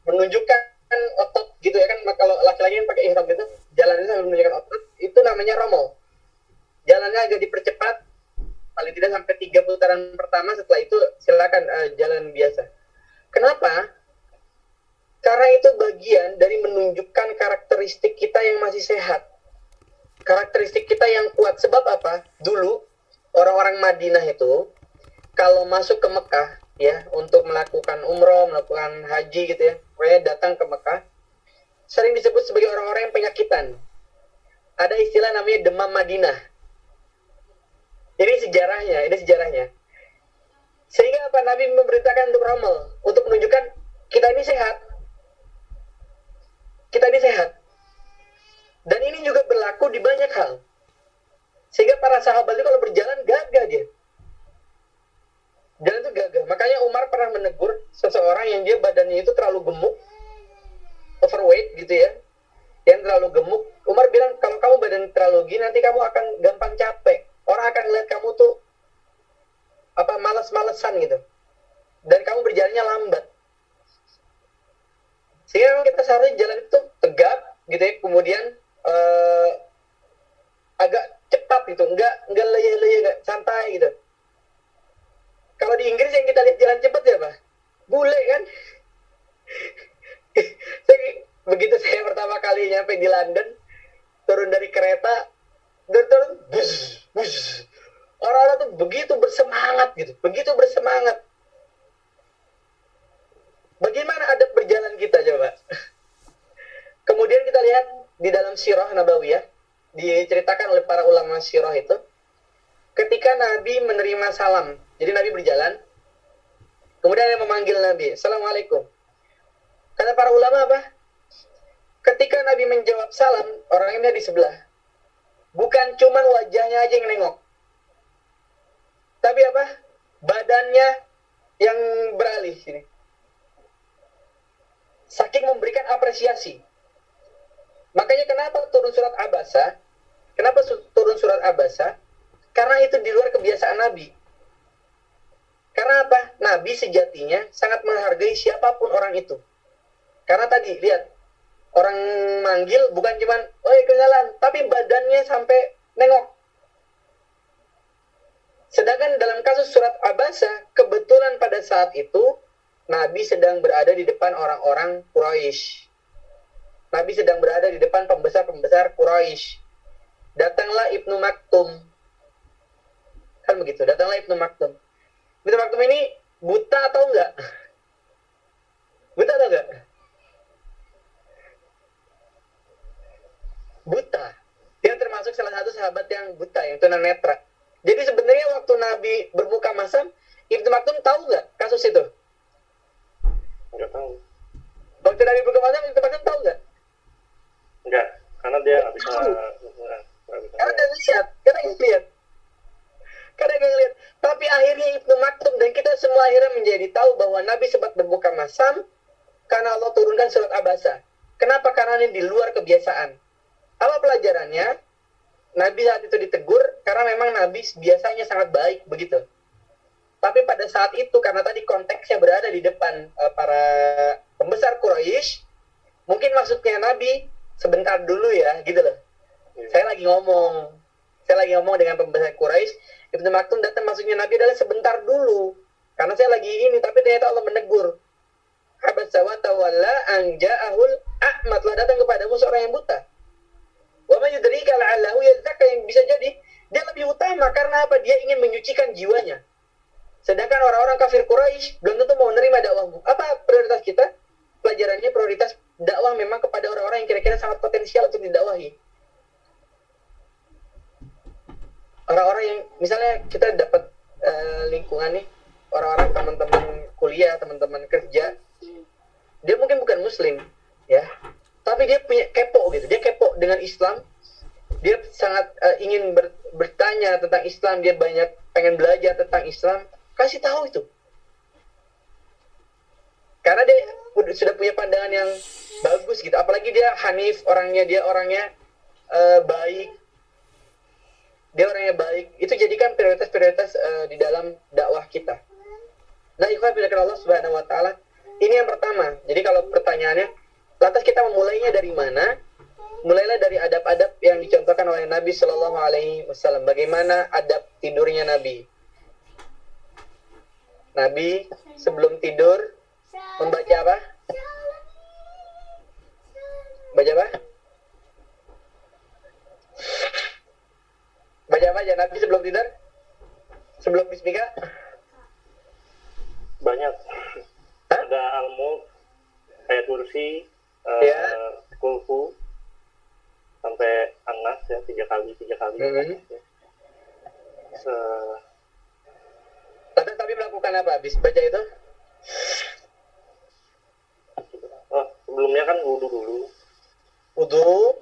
Menunjukkan otot gitu ya kan. Kalau laki-laki yang pakai ihram gitu, jalannya sambil menunjukkan otot, itu namanya romal. Jalannya agak dipercepat, paling tidak sampai 3 putaran pertama. Setelah itu silakan jalan biasa. Kenapa? Karena itu bagian dari menunjukkan karakteristik kita yang masih sehat, karakteristik kita yang kuat. Sebab apa? Dulu orang-orang Madinah itu kalau masuk ke Mekah ya untuk melakukan umroh, melakukan haji gitu ya, pokoknya datang ke Mekah, sering disebut sebagai orang-orang yang penyakitan. Ada istilah namanya demam Madinah. Ini sejarahnya. Sehingga apa? Nabi memerintahkan untuk ramal, untuk menunjukkan kita ini sehat. Dan ini juga berlaku di banyak hal. Sehingga para sahabat itu kalau berjalan gagah dia. Jalan itu gagah. Makanya Umar pernah menegur seseorang yang dia badannya itu terlalu gemuk, overweight gitu ya, yang terlalu gemuk. Umar bilang, kalau kamu badan terlalu gini, nanti kamu akan gampang capek. Orang akan lihat kamu tuh malas-malesan gitu. Dan kamu berjalannya lambat. Sehingga memang kita seharusnya jalan itu tegap gitu ya, kemudian agak cepat gitu, enggak leye-leye, enggak santai gitu. Kalau di Inggris yang kita lihat jalan cepat ya Pak, bule kan. Begitu saya pertama kali nyampe di London, turun dari kereta, turun, bus. Orang-orang tuh begitu bersemangat. Bagaimana adab berjalan kita coba? Kemudian kita lihat di dalam Sirah Nabawiyah, diceritakan oleh para ulama sirah itu, ketika Nabi menerima salam, jadi Nabi berjalan, kemudian ada yang memanggil Nabi, Assalamualaikum. Kata para ulama apa? Ketika Nabi menjawab salam, orangnya di sebelah. Bukan cuman wajahnya aja yang nengok, tapi apa? Badannya yang beralih sini. Saking memberikan apresiasi. Makanya kenapa turun surat Abasa? Karena itu di luar kebiasaan Nabi. Karena apa? Nabi sejatinya sangat menghargai siapapun orang itu. Karena tadi, lihat, orang manggil bukan cuman, oi kenalan, tapi badannya sampai nengok. Sedangkan dalam kasus surat Abasa, kebetulan pada saat itu, Nabi sedang berada di depan orang-orang Quraisy. Nabi sedang berada di depan pembesar-pembesar Quraisy. Datanglah Ibnu Maktum. Kan begitu, datanglah Ibnu Maktum. Ibnu Maktum ini buta atau enggak? Buta. Dia termasuk salah satu sahabat yang buta, yang tunanetra. Jadi sebenarnya waktu Nabi berbuka masam, Ibnu Maktum tahu nggak kasus itu? Nggak tahu. Waktu Nabi berbuka masam, Ibnu Maktum tahu nggak? Nggak, karena dia nggak bisa. Karena dia lihat. Tapi akhirnya Ibnu Maktum dan kita semua akhirnya menjadi tahu bahwa Nabi sempat berbuka masam karena Allah turunkan surat Abasa. Kenapa? Karena ini di luar kebiasaan. Apa pelajarannya? Nabi saat itu ditegur karena memang Nabi biasanya sangat baik begitu. Tapi pada saat itu karena tadi konteksnya berada di depan para pembesar Quraisy, mungkin maksudnya Nabi sebentar dulu ya, gitu loh. Saya lagi ngomong dengan pembesar Quraisy. Ibnu Maktum datang, maksudnya Nabi adalah sebentar dulu. Karena saya lagi ini, tapi ternyata Allah menegur. abasa wa tawalla an ja'ahul a'ma, telah datang kepadamu seorang yang buta. Wa may yudrika la'allahu yazakka, yang bisa jadi dia lebih utama karena apa? Dia ingin menyucikan jiwanya. Sedangkan orang-orang kafir Quraisy belum tentu mau menerima dakwahmu. Apa prioritas kita? Pelajarannya prioritas dakwah memang kepada orang-orang yang kira-kira sangat potensial untuk didakwahi. Orang-orang yang misalnya kita dapat lingkungan nih, orang-orang teman-teman kuliah, teman-teman kerja, dia mungkin bukan muslim ya, tapi dia punya kepo gitu, dia kepo dengan Islam, dia sangat ingin bertanya tentang Islam, dia banyak pengen belajar tentang Islam. Kasih tahu itu, karena dia sudah punya pandangan yang bagus gitu, apalagi dia Hanif orangnya, dia orangnya baik, dia orangnya baik, itu jadikan prioritas-prioritas di dalam dakwah kita. Nah, ikhwan fillah Allah Subhanahu wa taala, ini yang pertama. Jadi kalau pertanyaannya, lantas kita memulainya dari mana? Mulailah dari adab-adab yang dicontohkan oleh Nabi Shallallahu alaihi wasallam. Bagaimana adab tidurnya Nabi? Nabi sebelum tidur membaca apa? Baca apa? Baca apa aja Nabi sebelum tidur? Sebelum bismika? Banyak. Hah? Ada Al-Mulk, ayat kursi, Ya. Kulhu, sampai An-Nas ya, tiga kali. Mhm. Tapi melakukan apa habis baca itu? Sebelumnya kan wudhu dulu. Wudu,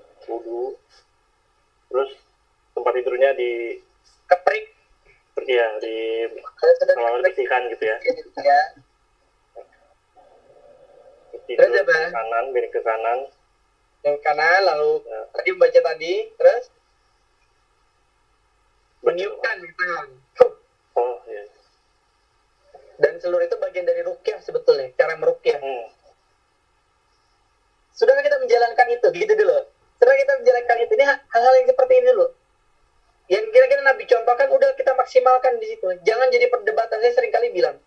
Terus tempat tidurnya di keprik, kalau bersihkan gitu ya. ya. Tidur Terus apa? ke kanan, miring ke kanan. Yang kanan, lalu Ya. tadi membaca tadi, terus meniupkan tangan. Oh ya. Dan seluruh itu bagian dari ruqyah sebetulnya, cara meruqyah. Sudah kita menjalankan itu, gitu dulu. Setelah kita menjalankan itu, ini hal-hal yang seperti ini dulu. Yang kira-kira Nabi contohkan, udah kita maksimalkan di situ. Jangan jadi perdebatan. Saya sering kali bilang,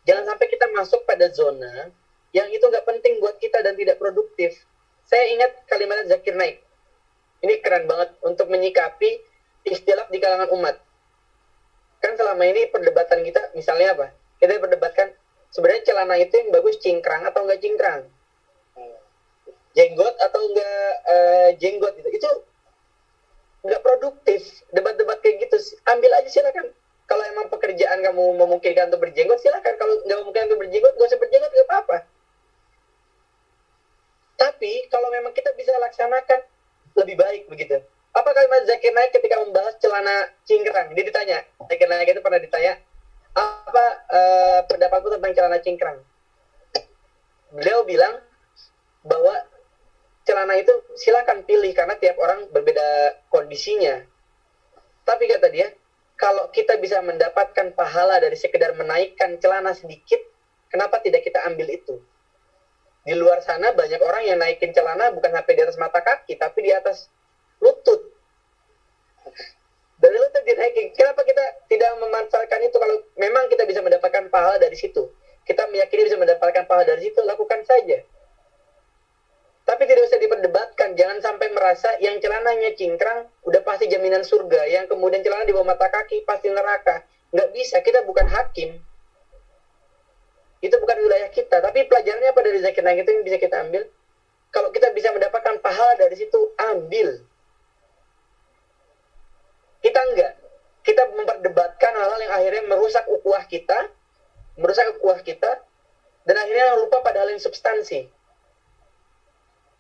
jangan sampai kita masuk pada zona yang itu nggak penting buat kita dan tidak produktif. Saya ingat kalimat Zakir Naik. Ini keren banget untuk menyikapi istilah di kalangan umat. Kan selama ini perdebatan kita, misalnya apa? Kita perdebatkan, sebenarnya celana itu yang bagus cingkrang atau nggak cingkrang? Jenggot atau nggak jenggot gitu. Itu nggak produktif. Debat-debat kayak gitu, ambil aja silakan. Kalau emang pekerjaan kamu memungkinkan untuk berjenggot, silakan. Kalau nggak memungkinkan untuk berjenggot, nggak usah berjenggot, nggak apa-apa. Tapi kalau memang kita bisa laksanakan, lebih baik begitu. Apa kalimat Zakir Naik ketika membahas celana cingkrang? Dia ditanya, Zakir Naik itu pernah ditanya, apa pendapatmu tentang celana cingkrang? Beliau bilang bahwa celana itu silakan pilih karena tiap orang berbeda kondisinya. Tapi kata dia, kalau kita bisa mendapatkan pahala dari sekedar menaikkan celana sedikit, kenapa tidak kita ambil itu? Di luar sana banyak orang yang naikin celana bukan sampai di atas mata kaki, tapi di atas lutut. Dari lutut dinaikin. Kenapa kita tidak memanfaatkan itu? Kalau memang kita bisa mendapatkan pahala dari situ, kita meyakini bisa mendapatkan pahala dari situ, lakukan saja. Tapi tidak usah diperdebatkan. Jangan sampai merasa yang celananya cingkrang udah pasti jaminan surga, yang kemudian celana di bawah mata kaki pasti neraka. Nggak bisa, kita bukan hakim. Itu bukan wilayah kita. Tapi pelajarannya apa dari Zakir Naik itu yang bisa kita ambil? Kalau kita bisa mendapatkan pahala dari situ, ambil. Kita enggak. Kita memperdebatkan hal-hal yang akhirnya merusak ukhuwah kita, dan akhirnya lupa pada hal yang substansi.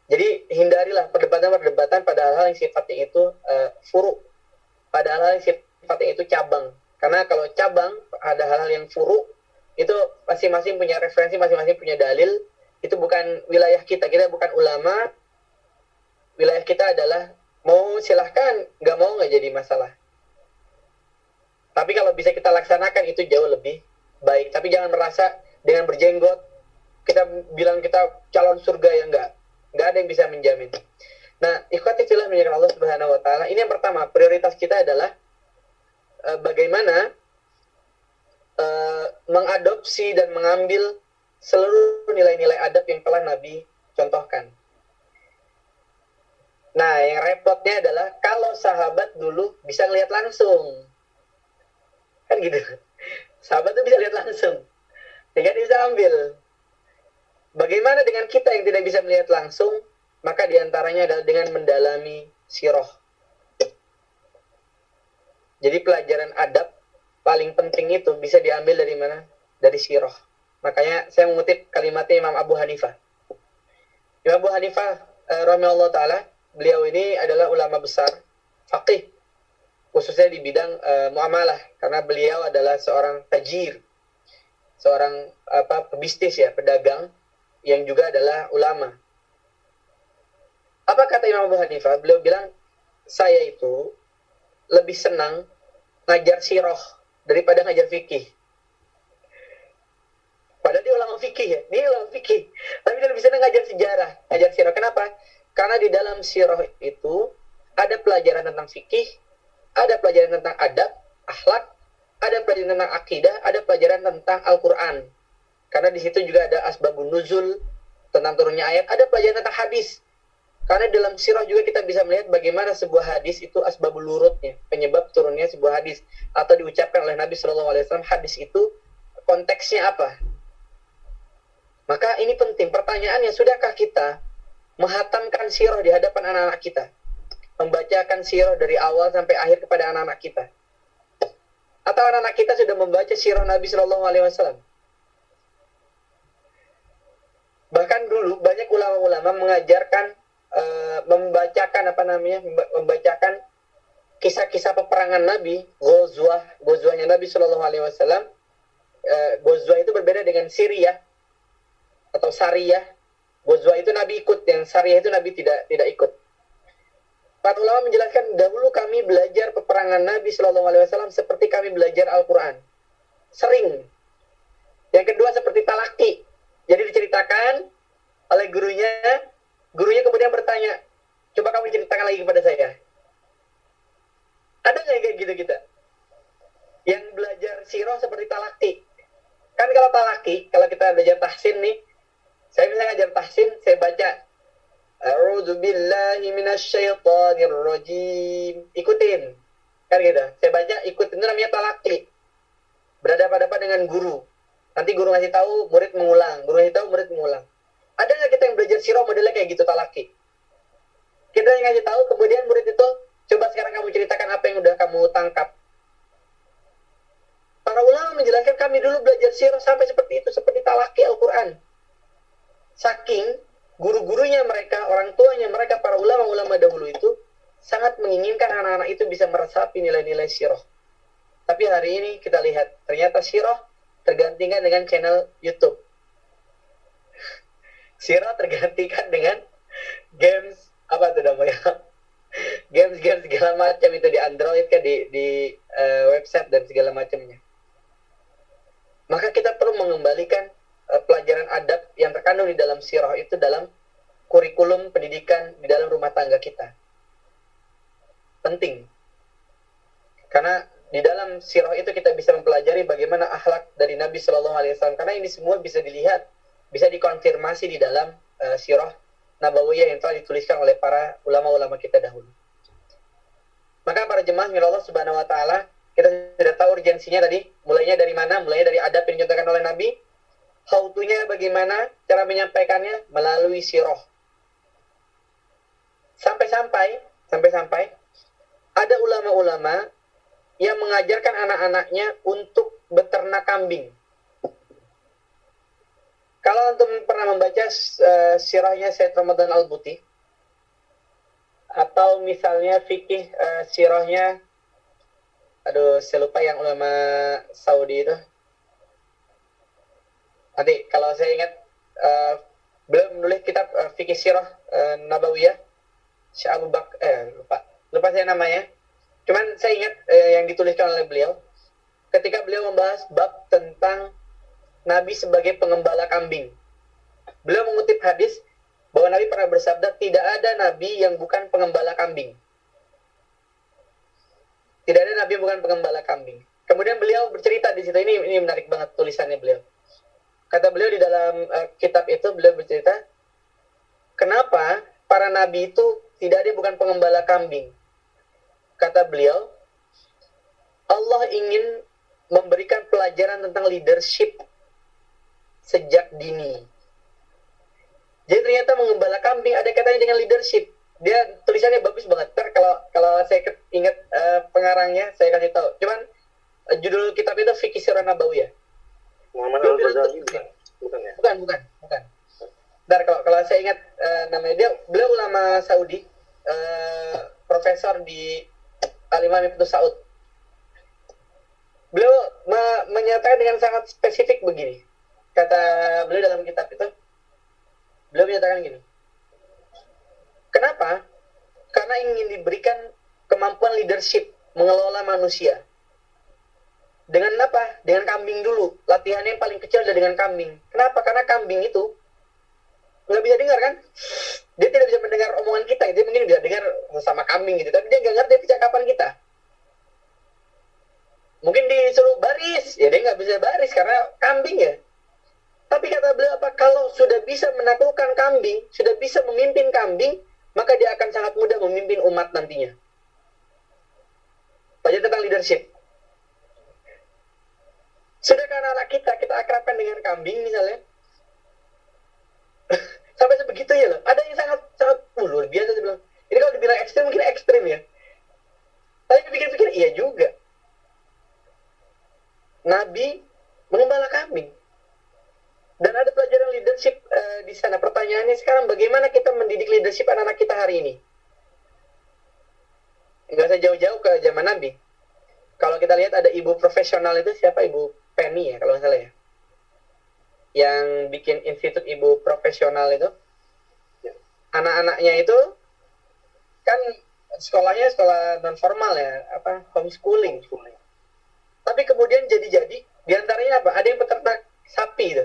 Jadi hindarilah perdebatan-perdebatan pada hal-hal yang sifatnya itu furu, pada hal-hal yang sifatnya itu cabang. Karena kalau cabang ada hal-hal yang furu, itu masing-masing punya referensi, masing-masing punya dalil. Itu bukan wilayah kita, kita bukan ulama. Wilayah kita adalah mau silahkan, nggak mau nggak jadi masalah. Tapi kalau bisa kita laksanakan itu jauh lebih baik. Tapi jangan merasa dengan berjenggot kita bilang kita calon surga, yang nggak ada yang bisa menjamin. Nah, ikhwati fillah menjaga Allah Subhanahu wa taala. Ini yang pertama, prioritas kita adalah bagaimana mengadopsi dan mengambil seluruh nilai-nilai adab yang telah Nabi contohkan. Nah, yang repotnya adalah kalau sahabat dulu bisa ngelihat langsung. Kan gitu. Sahabat tuh bisa lihat langsung. Sehingga dia bisa ambil. Bagaimana dengan kita yang tidak bisa melihat langsung? Maka diantaranya adalah dengan mendalami sirah. Jadi pelajaran adab paling penting itu bisa diambil dari mana? Dari sirah. Makanya saya mengutip kalimatnya Imam Abu Hanifah. Imam Abu Hanifah rahimahullah ta'ala, beliau ini adalah ulama besar, faqih, khususnya di bidang muamalah, karena beliau adalah seorang tajir, seorang pebisnis ya, pedagang, yang juga adalah ulama. Apa kata Imam Abu Hanifah? Beliau bilang, saya itu lebih senang ngajar sirah daripada ngajar fikih. Padahal dia ulama fikih ya, dia ulama fikih. Tapi dia lebih senang ngajar sejarah, ngajar sirah. Kenapa? Karena di dalam sirah itu ada pelajaran tentang fikih, ada pelajaran tentang adab, akhlak, ada pelajaran tentang akidah, ada pelajaran tentang Al-Quran. Karena di situ juga ada asbabun nuzul, tentang turunnya ayat, ada pelajaran tentang hadis. Karena dalam sirah juga kita bisa melihat bagaimana sebuah hadis itu asbabul wurudnya, penyebab turunnya sebuah hadis, atau diucapkan oleh Nabi SAW, hadis itu konteksnya apa. Maka ini penting, pertanyaannya, sudahkah kita menghatamkan sirah di hadapan anak-anak kita? Membacakan sirah dari awal sampai akhir kepada anak-anak kita? Atau anak-anak kita sudah membaca sirah Nabi SAW? Bahkan dulu banyak ulama-ulama mengajarkan membacakan kisah-kisah peperangan Nabi, gozwahnya Nabi SAW. Gozwah itu berbeda dengan Siriyah atau Sariyah. Gozwah itu Nabi ikut, yang Sariyah itu Nabi tidak ikut. Para ulama menjelaskan, dahulu kami belajar peperangan Nabi SAW seperti kami belajar Al-Quran. Sering. Yang kedua seperti talaki. Jadi diceritakan oleh gurunya kemudian bertanya, coba kamu ceritakan lagi kepada saya. Ada nggak kayak gitu kita? Yang belajar sirah seperti talaki. Kan kalau talaki, kalau kita belajar tahsin nih, saya misalnya ngajar tahsin, saya baca A'udzu billahi minasyaitonir rajim. Ikutin. Kan gitu. Saya baca, ikutin, itu namanya talaki. Berhadapan-hadapan dengan guru. Nanti guru ngasih tahu, murid mengulang. Guru ngasih tahu, murid mengulang. Ada nggak kita yang belajar sirah modelnya kayak gitu, talaki? Kita yang ngasih tahu, kemudian murid itu, coba sekarang kamu ceritakan apa yang udah kamu tangkap. Para ulama menjelaskan, kami dulu belajar sirah sampai seperti itu, seperti talaki Al-Quran. Saking guru-gurunya mereka, orang tuanya mereka, para ulama-ulama dahulu itu sangat menginginkan anak-anak itu bisa meresapi nilai-nilai sirah. Tapi hari ini kita lihat, ternyata sirah tergantikan dengan channel YouTube. Sirah tergantikan dengan games, apa tuh namanya? Games segala macam itu di Android kan, di website dan segala macamnya. Maka kita perlu mengembalikan pelajaran adab yang terkandung di dalam sirah itu dalam kurikulum pendidikan di dalam rumah tangga kita. Penting. Karena di dalam sirah itu kita bisa mempelajari bagaimana akhlak dari Nabi SAW. Karena ini semua bisa dilihat, bisa dikonfirmasi di dalam sirah Nabawiyah yang telah dituliskan oleh para ulama-ulama kita dahulu. Maka para jemaah milik Allah Subhanahu wa taala, kita sudah tahu urgensinya tadi, mulainya dari mana? Mulainya dari adab yang dicontohkan oleh Nabi. How to-nya bagaimana? Cara menyampaikannya melalui sirah. Sampai-sampai ada ulama-ulama yang mengajarkan anak-anaknya untuk beternak kambing. Kalau antum pernah membaca sirahnya Sayyid Ramadan Al-Buti, atau misalnya fikih sirahnya, saya lupa yang ulama Saudi itu. Nanti kalau saya ingat, beliau menulis kitab fikih sirah Nabawiyah, Syekh Abu Bakar, lupa saya namanya. Cuman saya ingat yang dituliskan oleh beliau ketika beliau membahas bab tentang Nabi sebagai pengembala kambing. Beliau mengutip hadis bahwa Nabi pernah bersabda, tidak ada Nabi yang bukan pengembala kambing. Tidak ada Nabi yang bukan pengembala kambing. Kemudian beliau bercerita di situ, ini menarik banget tulisannya beliau. Kata beliau di dalam kitab itu, beliau bercerita, kenapa para nabi itu tidak ada bukan pengembala kambing. Kata beliau, Allah ingin memberikan pelajaran tentang leadership sejak dini. Jadi ternyata mengembala kambing ada kaitannya dengan leadership. Dia tulisannya bagus banget. Ntar kalau saya ingat pengarangnya, saya kasih tahu. Cuman judul kitab itu Fikih Sirah Nabawiyah. Muhammad Al-Ghazali bukan ya? Bukan. Ntar kalau saya ingat namanya, beliau ulama Saudi, profesor di Al-Imam Ibnu Saud. Beliau menyatakan dengan sangat spesifik begini. Kata beliau dalam kitab itu, beliau menyatakan gini. Kenapa? Karena ingin diberikan kemampuan leadership, mengelola manusia. Dengan apa? Dengan kambing dulu. Latihannya yang paling kecil adalah dengan kambing. Kenapa? Karena kambing itu nggak bisa dengar kan? Dia tidak bisa mendengar omongan kita. Dia mungkin bisa dengar sama kambing gitu, tapi dia nggak ngerti percakapan kita. Mungkin disuruh baris, ya dia nggak bisa baris karena kambing ya. Tapi kata beliau apa? Kalau sudah bisa menaklukkan kambing, sudah bisa memimpin kambing, maka dia akan sangat mudah memimpin umat nantinya. Pelajaran tentang leadership. Sudah karena anak kita akrabkan dengan kambing misalnya, sampai sebegitunya loh. Ada yang sangat luar biasa sih bilang. Ini kalau dibilang ekstrim mungkin ekstrim ya. Tapi dipikir-pikir iya juga. Nabi mengembala kambing. Dan ada pelajaran leadership di sana. Pertanyaannya sekarang, bagaimana kita mendidik leadership anak-anak kita hari ini? Nggak usah jauh-jauh ke zaman Nabi. Kalau kita lihat ada ibu profesional itu siapa? Ibu Penny ya kalau nggak salah ya. Yang bikin institut ibu profesional itu. Anak-anaknya itu kan sekolahnya sekolah non formal ya, homeschooling. Tapi kemudian jadi diantaranya apa? Ada yang peternak sapi itu.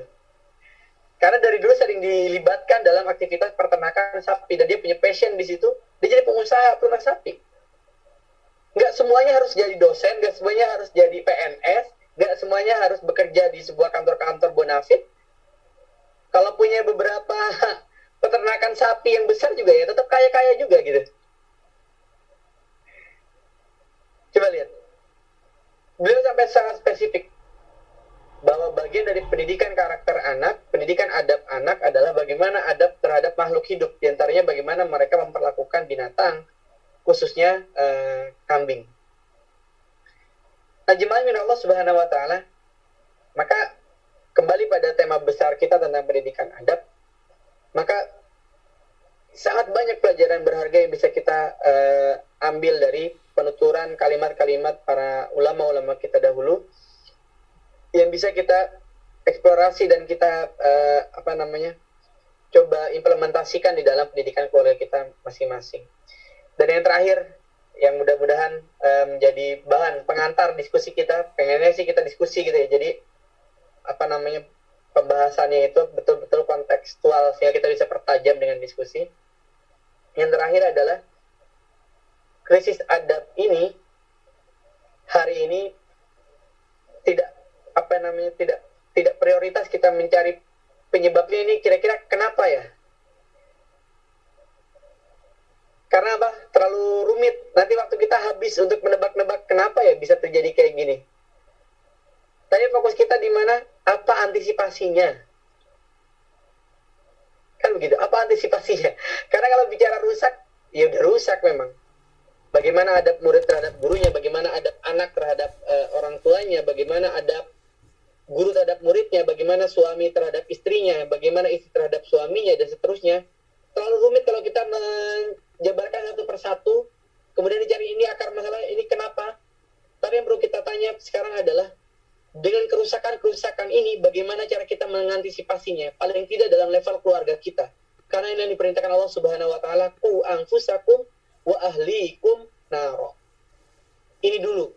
Karena dari dulu sering dilibatkan dalam aktivitas peternakan sapi dan dia punya passion di situ. Dia jadi pengusaha peternak sapi. Nggak semuanya harus jadi dosen, nggak semuanya harus jadi PNS, nggak semuanya harus bekerja di sebuah kantor-kantor bonafit. Kalau punya beberapa peternakan sapi yang besar juga ya tetap kaya-kaya juga gitu. Coba lihat. Beliau sampai sangat spesifik bahwa bagian dari pendidikan karakter anak, pendidikan adab anak adalah bagaimana adab terhadap makhluk hidup. Di antaranya bagaimana mereka memperlakukan binatang, khususnya kambing. Nah, jemaah min Allah Subhanahu wa taala, maka kembali pada tema besar kita tentang pendidikan adab, maka sangat banyak pelajaran berharga yang bisa kita ambil dari penuturan kalimat-kalimat para ulama-ulama kita dahulu yang bisa kita eksplorasi dan kita coba implementasikan di dalam pendidikan keluarga kita masing-masing. Dan yang terakhir, yang mudah-mudahan menjadi bahan pengantar diskusi kita, pengennya sih kita diskusi gitu ya. Jadi pembahasannya itu betul-betul kontekstual sehingga kita bisa pertajam dengan diskusi. Yang terakhir adalah krisis adab ini hari ini tidak prioritas kita mencari penyebabnya ini kira-kira kenapa ya? Karena apa? Terlalu rumit. Nanti waktu kita habis untuk menebak-nebak kenapa ya bisa terjadi kayak gini. Tadi fokus kita di mana? Apa antisipasinya? Kan begitu. Apa antisipasinya? Karena kalau bicara rusak, ya udah rusak memang. Bagaimana adab murid terhadap gurunya, bagaimana adab anak terhadap orang tuanya, bagaimana adab guru terhadap muridnya, bagaimana suami terhadap istrinya, bagaimana istri terhadap suaminya, dan seterusnya. Terlalu rumit kalau kita menjabarkan satu persatu, kemudian dicari ini akar masalah, ini kenapa. Tapi yang perlu kita tanya sekarang adalah, dengan kerusakan-kerusakan ini, bagaimana cara kita mengantisipasinya, paling tidak dalam level keluarga kita. Karena ini yang diperintahkan Allah Subhanahu wa taala, qu anfusakum wa ahlikum naro. Ini dulu.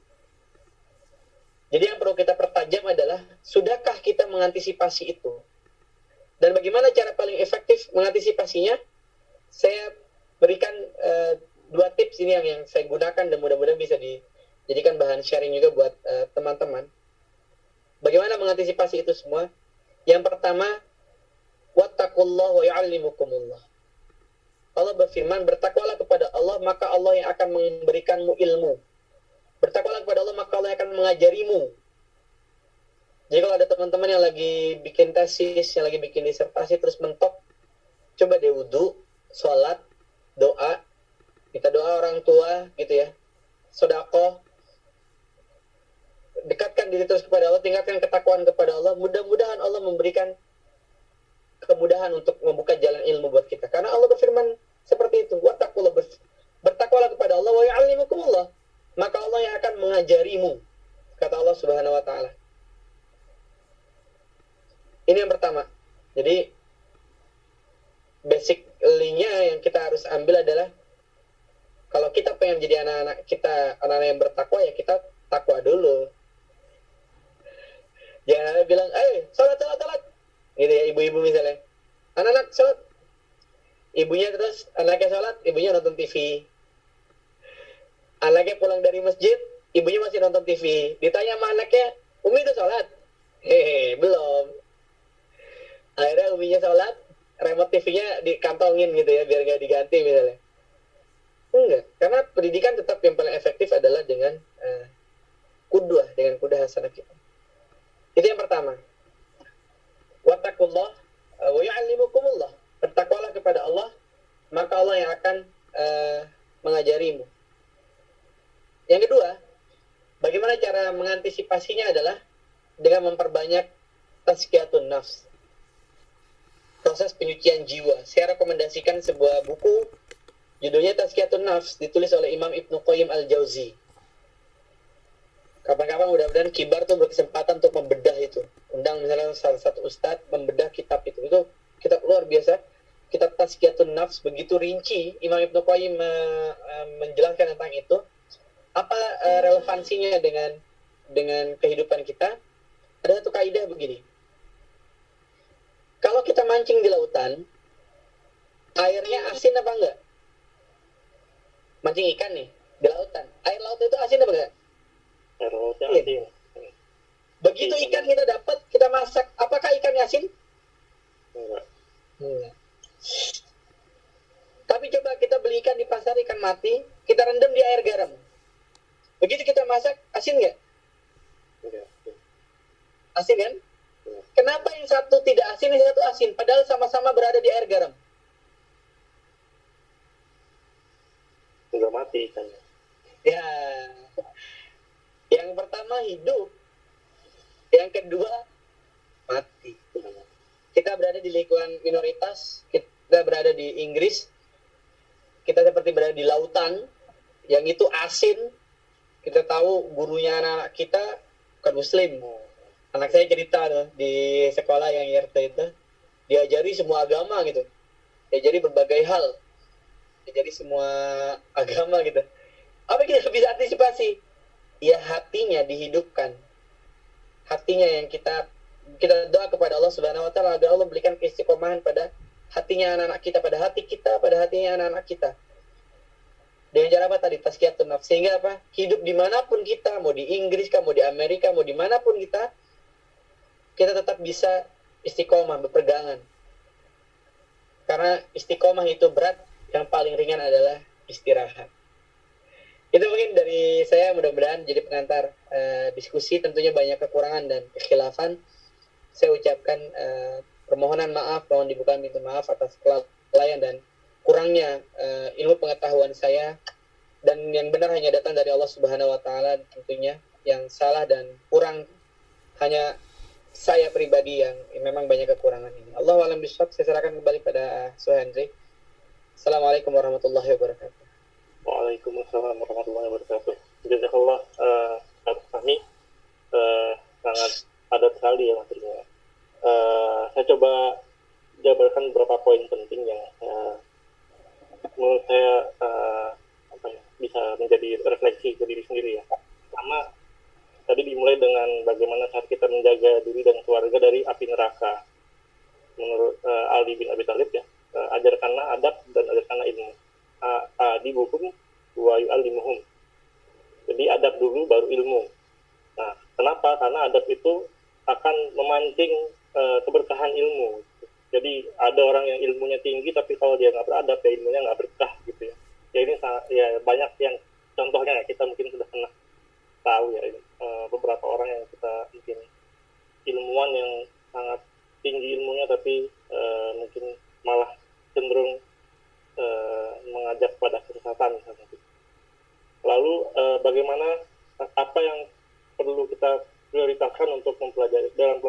Jadi yang perlu kita pertajam adalah, sudahkah kita mengantisipasi itu? Dan bagaimana cara paling efektif mengantisipasinya? Saya berikan 2 tips ini yang saya gunakan dan mudah-mudahan bisa dijadikan bahan sharing juga buat teman-teman. Bagaimana mengantisipasi itu semua? Yang pertama, wattaqullah wa yu'allimukumullah. Allah berfirman, bertakwalah kepada Allah, maka Allah yang akan memberikanmu ilmu. Bertakwalah kepada Allah, maka Allah yang akan mengajarimu. Jadi kalau ada teman-teman yang lagi bikin tesis, yang lagi bikin disertasi, terus mentok, coba deh wudu, sholat, doa, minta doa orang tua, gitu ya, sedekah, dekatkan diri terus kepada Allah, tingkatkan ketakwaan kepada Allah. Mudah-mudahan Allah memberikan kemudahan untuk membuka jalan ilmu buat kita. Karena Allah berfirman seperti itu, wattaqullah, bertakwalah kepada Allah, wa yu'allimukumullah, maka Allah yang akan mengajarimu, kata Allah Subhanahu wa taala. Ini yang pertama. Jadi basically-nya yang kita harus ambil adalah kalau kita pengen jadi anak-anak yang bertakwa, ya kita takwa dulu. Jangan ada bilang, sholat. Gitu ya, ibu-ibu misalnya. Anak-anak sholat. Ibunya terus, anaknya sholat, ibunya nonton TV. Anaknya pulang dari masjid, ibunya masih nonton TV. Ditanya sama anaknya, Umi itu sholat? Belum. Akhirnya uminya sholat, remote TV-nya dikantongin gitu ya, biar nggak diganti misalnya. Enggak, karena pendidikan tetap yang paling efektif adalah dengan kudwah, dengan kudah hasanah kita. Itu yang pertama. Wattaqullah wa yu'allimukumullah. Bertakwalah kepada Allah, maka Allah yang akan mengajarimu. Yang kedua, bagaimana cara mengantisipasinya adalah dengan memperbanyak tazkiyatun nafs. Proses penyucian jiwa. Saya rekomendasikan sebuah buku, judulnya Tazkiyatun Nafs, ditulis oleh Imam Ibnu Qayyim Al-Jauzi. Kapan-kapan mudah-mudahan Kibar tuh berkesempatan untuk membedah itu. Undang misalnya salah satu ustadz membedah kitab itu. Itu kitab luar biasa. Kitab Tazkiyatun Nafs, begitu rinci Imam Ibnu Qayyim menjelaskan tentang itu. Apa relevansinya dengan kehidupan kita? Ada satu kaidah begini. Kalau kita mancing di lautan, airnya asin apa enggak? Mancing ikan nih, di lautan. Air laut itu asin apa enggak? Air lautnya Iya. asin. Begitu ikan kita dapat, kita masak, apakah ikannya asin? Enggak. Enggak. Tapi coba kita beli ikan di pasar, ikan mati, kita rendam di air garam. Begitu kita masak, asin enggak? Enggak. Asin kan? Kenapa yang satu tidak asin, yang satu asin? Padahal sama-sama berada di air garam. Enggak mati ikannya. Ya, yang pertama hidup, yang kedua mati. Kita berada di lingkungan minoritas, kita berada di Inggris, kita seperti berada di lautan, yang itu asin. Kita tahu gurunya anak-anak kita bukan muslim. Anak saya cerita tuh, di sekolah yang IRT itu, diajari semua agama gitu, diajari berbagai hal, diajari semua agama gitu. Apa yang kita bisa antisipasi? Ya hatinya dihidupkan, hatinya yang kita doa kepada Allah Subhanahu Wa Taala agar Allah berikan keistiqomahan pada hatinya anak-anak kita, pada hati kita, pada hatinya anak-anak kita. Dengan cara apa tadi? Tazkiyatun nafs. Sehingga apa? Hidup dimanapun kita, mau di Inggris, mau di Amerika, mau dimanapun kita tetap bisa istiqomah, berpegangan. Karena istiqomah itu berat, yang paling ringan adalah istirahat. Itu mungkin dari saya, mudah-mudahan jadi pengantar diskusi. Tentunya banyak kekurangan dan kekhilafan. Saya ucapkan permohonan maaf, mohon dibuka pintu maaf atas kelalaian dan kurangnya ilmu pengetahuan saya. Dan yang benar hanya datang dari Allah Subhanahu Wa Taala tentunya. Yang salah dan kurang hanya saya pribadi yang memang banyak kekurangan ini. Allahu a'lam bishawab. Saya serahkan kembali pada Suhendri. Assalamualaikum warahmatullahi wabarakatuh. Waalaikumsalam warahmatullahi wabarakatuh. Jazakallah kami sangat padat sekali ya materinya. Saya coba jabarkan beberapa poin penting yang menurut saya bisa menjadi refleksi ke diri sendiri ya. Pertama, tadi dimulai dengan bagaimana cara kita menjaga diri dan keluarga dari api neraka. Menurut Ali bin Abi Thalib ya, ajarkanlah adab dan ajarkanlah ilmu. Adibuhum wa yu'allimuhum. Jadi adab dulu baru ilmu. Nah, kenapa? Karena adab itu akan memancing keberkahan ilmu. Jadi ada orang yang ilmunya tinggi tapi kalau dia nggak beradab ya ilmunya nggak berkah gitu ya. Ya ini ya banyak yang contohnya ya, kita mungkin sudah pernah tahu ya ini beberapa orang yang kita mungkin ilmuwan yang sangat tinggi ilmunya tapi mungkin malah cenderung mengajak pada kesesatan misalnya. Lalu bagaimana apa yang perlu kita prioritaskan untuk mempelajari dalam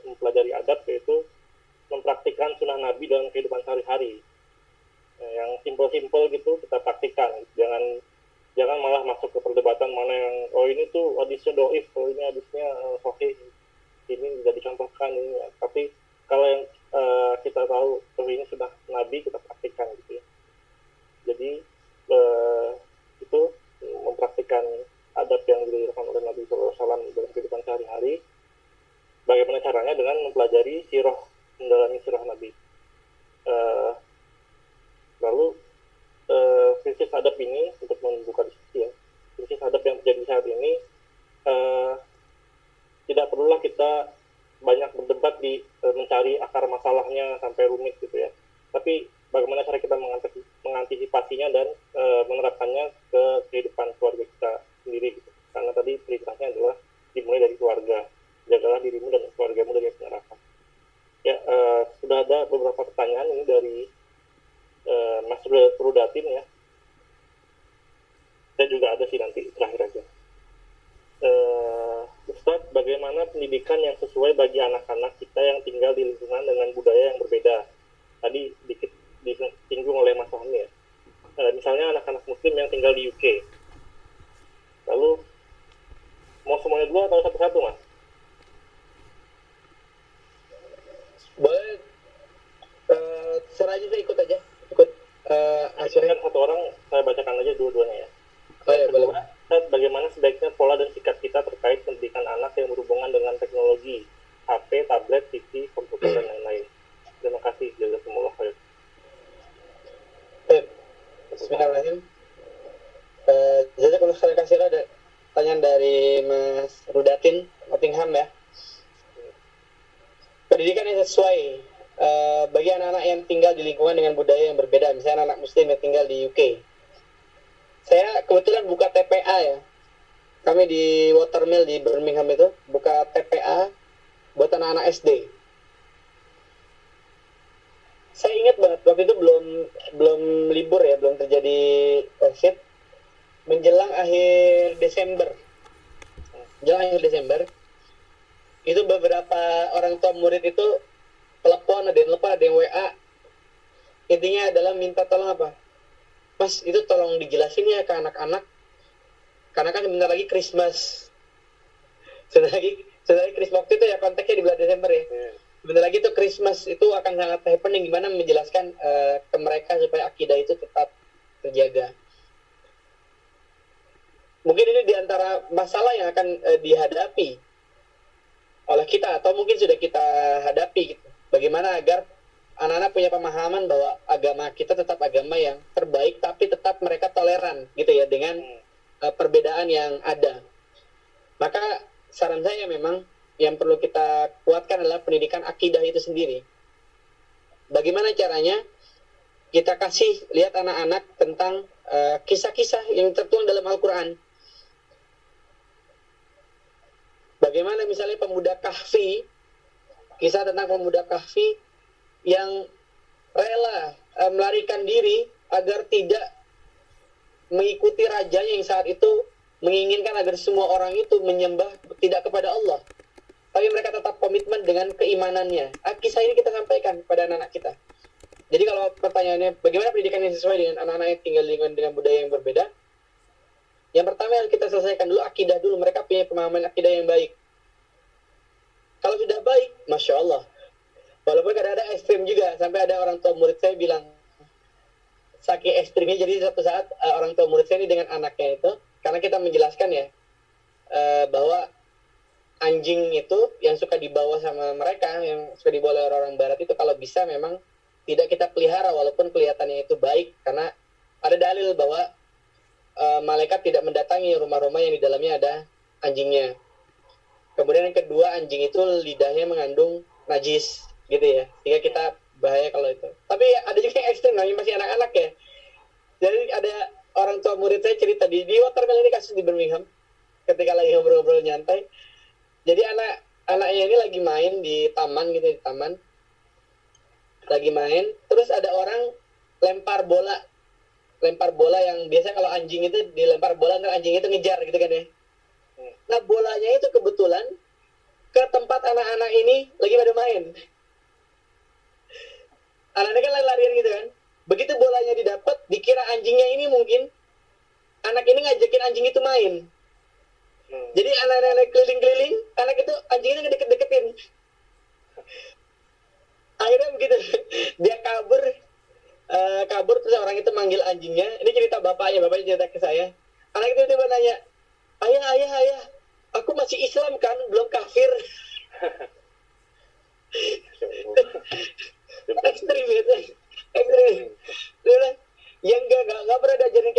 mempelajari adab, yaitu mempraktikkan sunnah Nabi dalam kehidupan sehari-hari. Yang simpel-simpel gitu kita praktikkan. Jangan malah masuk ke perdebatan mana yang ini tuh hadisnya doif, ini hadisnya sahih, ini bisa dicontohkan ini. Tapi kalau yang kita tahu ini sudah Nabi, kita praktikkan gitu ya. Jadi itu mempraktikkan adab yang dilakukan oleh Nabi SAW dalam kehidupan sehari-hari. Bagaimana caranya? Dengan mempelajari mendalami sirah Nabi. Lalu krisis adab ini, untuk membuka diskusi ya, krisis adab yang terjadi saat ini tidak perlulah kita banyak berdebat mencari akar masalahnya sampai rumit gitu ya. Tapi bagaimana cara kita mengantisipasinya dan menerapkannya ke kehidupan keluarga kita sendiri gitu. Karena tadi prioritasnya adalah dimulai dari keluarga. Jagalah dirimu dan keluargamu dari neraka. Ya, sudah ada beberapa pertanyaan ini dari Mas Rudatin ya. Saya juga ada sih nanti terakhir aja. Ustadz, bagaimana pendidikan yang sesuai bagi anak-anak kita yang tinggal di lingkungan dengan budaya yang berbeda? Tadi dikit disinggung oleh Mas Fahmi ya. Misalnya anak-anak muslim yang tinggal di UK. Lalu mau semuanya dulu atau satu-satu, Mas? Boleh, serah aja, saya ikut aja. Kan satu orang saya bacakan aja dua-duanya ya. Oh ya, boleh. Bagaimana sebaiknya pola dan sikap kita terkait pendidikan anak yang berhubungan dengan teknologi, HP, tablet, TV, komputer, dan lain-lain. Terima kasih. Jazakumullah khair. Bismillahirrahmanirrahim. Jazakumullah khair, kasih ada pertanyaan dari Mas Rudatin Nottingham ya. Pendidikan yang sesuai bagi anak-anak yang tinggal di lingkungan dengan budaya yang berbeda, misalnya anak muslim yang tinggal di UK. Saya kebetulan buka TPA ya. Kami di Watermill di Birmingham itu buka TPA buat anak-anak SD. Saya ingat banget waktu itu belum libur ya, belum terjadi COVID. Menjelang akhir Desember, itu beberapa orang tua murid itu telepon, ada yang WA. Intinya adalah minta tolong apa? Mas, itu tolong dijelasin ya ke anak-anak. Karena kan sebentar lagi Christmas. Sebentar lagi Christmas, waktu itu ya konteksnya di bulan Desember ya. Sebentar lagi itu Christmas, itu akan sangat happening, gimana menjelaskan ke mereka supaya akidah itu tetap terjaga. Mungkin ini diantara masalah yang akan dihadapi oleh kita, atau mungkin sudah kita hadapi gitu. Bagaimana agar anak-anak punya pemahaman bahwa agama kita tetap agama yang terbaik, tapi tetap mereka toleran gitu ya dengan perbedaan yang ada. Maka saran saya memang yang perlu kita kuatkan adalah pendidikan akidah itu sendiri. Bagaimana caranya? Kita kasih lihat anak-anak tentang kisah-kisah yang tertuang dalam Al-Quran. Bagaimana misalnya pemuda Kahfi, kisah tentang pemuda Kahfi yang rela melarikan diri agar tidak mengikuti rajanya yang saat itu menginginkan agar semua orang itu menyembah tidak kepada Allah. Tapi mereka tetap komitmen dengan keimanannya. Kisah ini kita sampaikan kepada anak-anak kita. Jadi kalau pertanyaannya, bagaimana pendidikan yang sesuai dengan anak-anak yang tinggal di lingkungan dengan budaya yang berbeda? Yang pertama yang kita selesaikan dulu akidah dulu. Mereka punya pemahaman akidah yang baik. Kalau sudah baik, Masya Allah. Walaupun kadang-kadang ekstrim juga. Sampai ada orang tua murid saya bilang, saking ekstrimnya, jadi suatu saat orang tua murid saya ini dengan anaknya itu, karena kita menjelaskan ya, bahwa anjing itu yang suka dibawa sama mereka, yang suka dibawa oleh orang barat itu, kalau bisa memang tidak kita pelihara walaupun kelihatannya itu baik, karena ada dalil bahwa malaikat tidak mendatangi rumah-rumah yang di dalamnya ada anjingnya. Kemudian yang kedua, anjing itu lidahnya mengandung najis gitu ya, sehingga kita bahaya kalau itu. Tapi ada juga yang ekstrim, namanya masih anak-anak ya. Jadi ada orang tua murid saya cerita di Watermill, ini kasus di Birmingham, ketika lagi ngobrol-ngobrol nyantai. Jadi anaknya ini lagi main di taman gitu, di taman lagi main, terus ada orang lempar bola yang biasa kalau anjing itu dilempar bola, ntar anjing itu ngejar gitu kan ya. Nah bolanya itu kebetulan ke tempat anak-anak ini lagi pada main. Anak-anak kan lari-larian gitu kan. Begitu bolanya didapat, dikira anjingnya ini mungkin anak ini ngajakin anjing itu main. Jadi anak-anak keliling-keliling, anak itu anjing itu ngedeket-deketin. Akhirnya begitu dia kabur terus orang itu manggil anjingnya. Ini cerita bapaknya cerita ke saya. Anak itu tiba-tiba nanya, ayah, aku masih Islam kan, belum kafir. Ekstrim gitu, ekstrim. Dia bilang, ya nggak pernah diajarin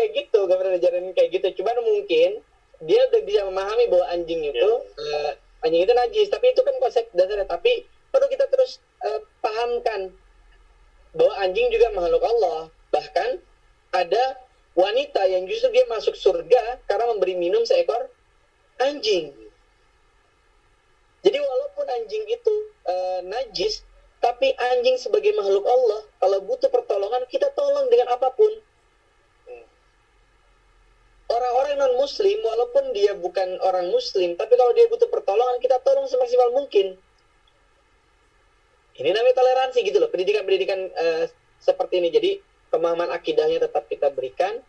kayak gitu, cuman mungkin dia udah bisa memahami bahwa anjing itu najis, tapi itu kan konsep dasarnya. Tapi perlu kita terus pahamkan bahwa anjing juga makhluk Allah. Bahkan ada wanita yang justru dia masuk surga karena memberi minum seekor anjing. Jadi walaupun anjing itu najis, tapi anjing sebagai makhluk Allah, kalau butuh pertolongan, kita tolong dengan apapun. Orang-orang non-muslim, walaupun dia bukan orang muslim, tapi kalau dia butuh pertolongan, kita tolong semaksimal mungkin. Ini namanya toleransi gitu loh, pendidikan seperti ini. Jadi pemahaman akidahnya tetap kita berikan,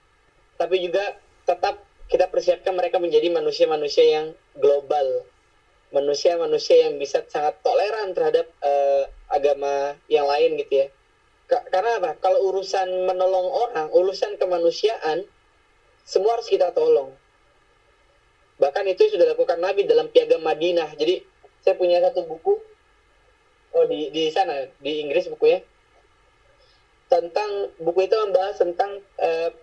tapi juga tetap kita persiapkan mereka menjadi manusia-manusia yang global, manusia-manusia yang bisa sangat toleran terhadap agama yang lain gitu ya. Karena apa? Kalau urusan menolong orang, urusan kemanusiaan, semua harus kita tolong. Bahkan itu sudah dilakukan Nabi dalam Piagam Madinah. Jadi saya punya satu buku, di sana, di Inggris bukunya, tentang buku itu membahas tentang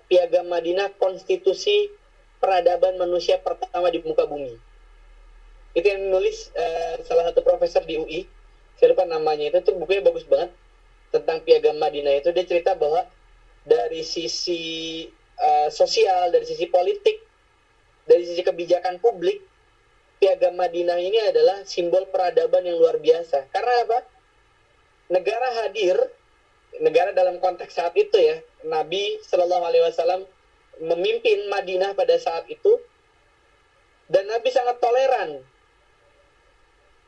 Piagam Madinah, konstitusi peradaban manusia pertama di muka bumi. Itu yang nulis salah satu profesor di UI, saya lupa namanya, itu tuh bukunya bagus banget tentang Piagam Madinah. Itu dia cerita bahwa dari sisi sosial, dari sisi politik, dari sisi kebijakan publik, Piagam Madinah ini adalah simbol peradaban yang luar biasa. Karena apa? Negara hadir, negara dalam konteks saat itu ya, Nabi Shallallahu Alaihi Wasallam memimpin Madinah pada saat itu, dan Nabi sangat toleran.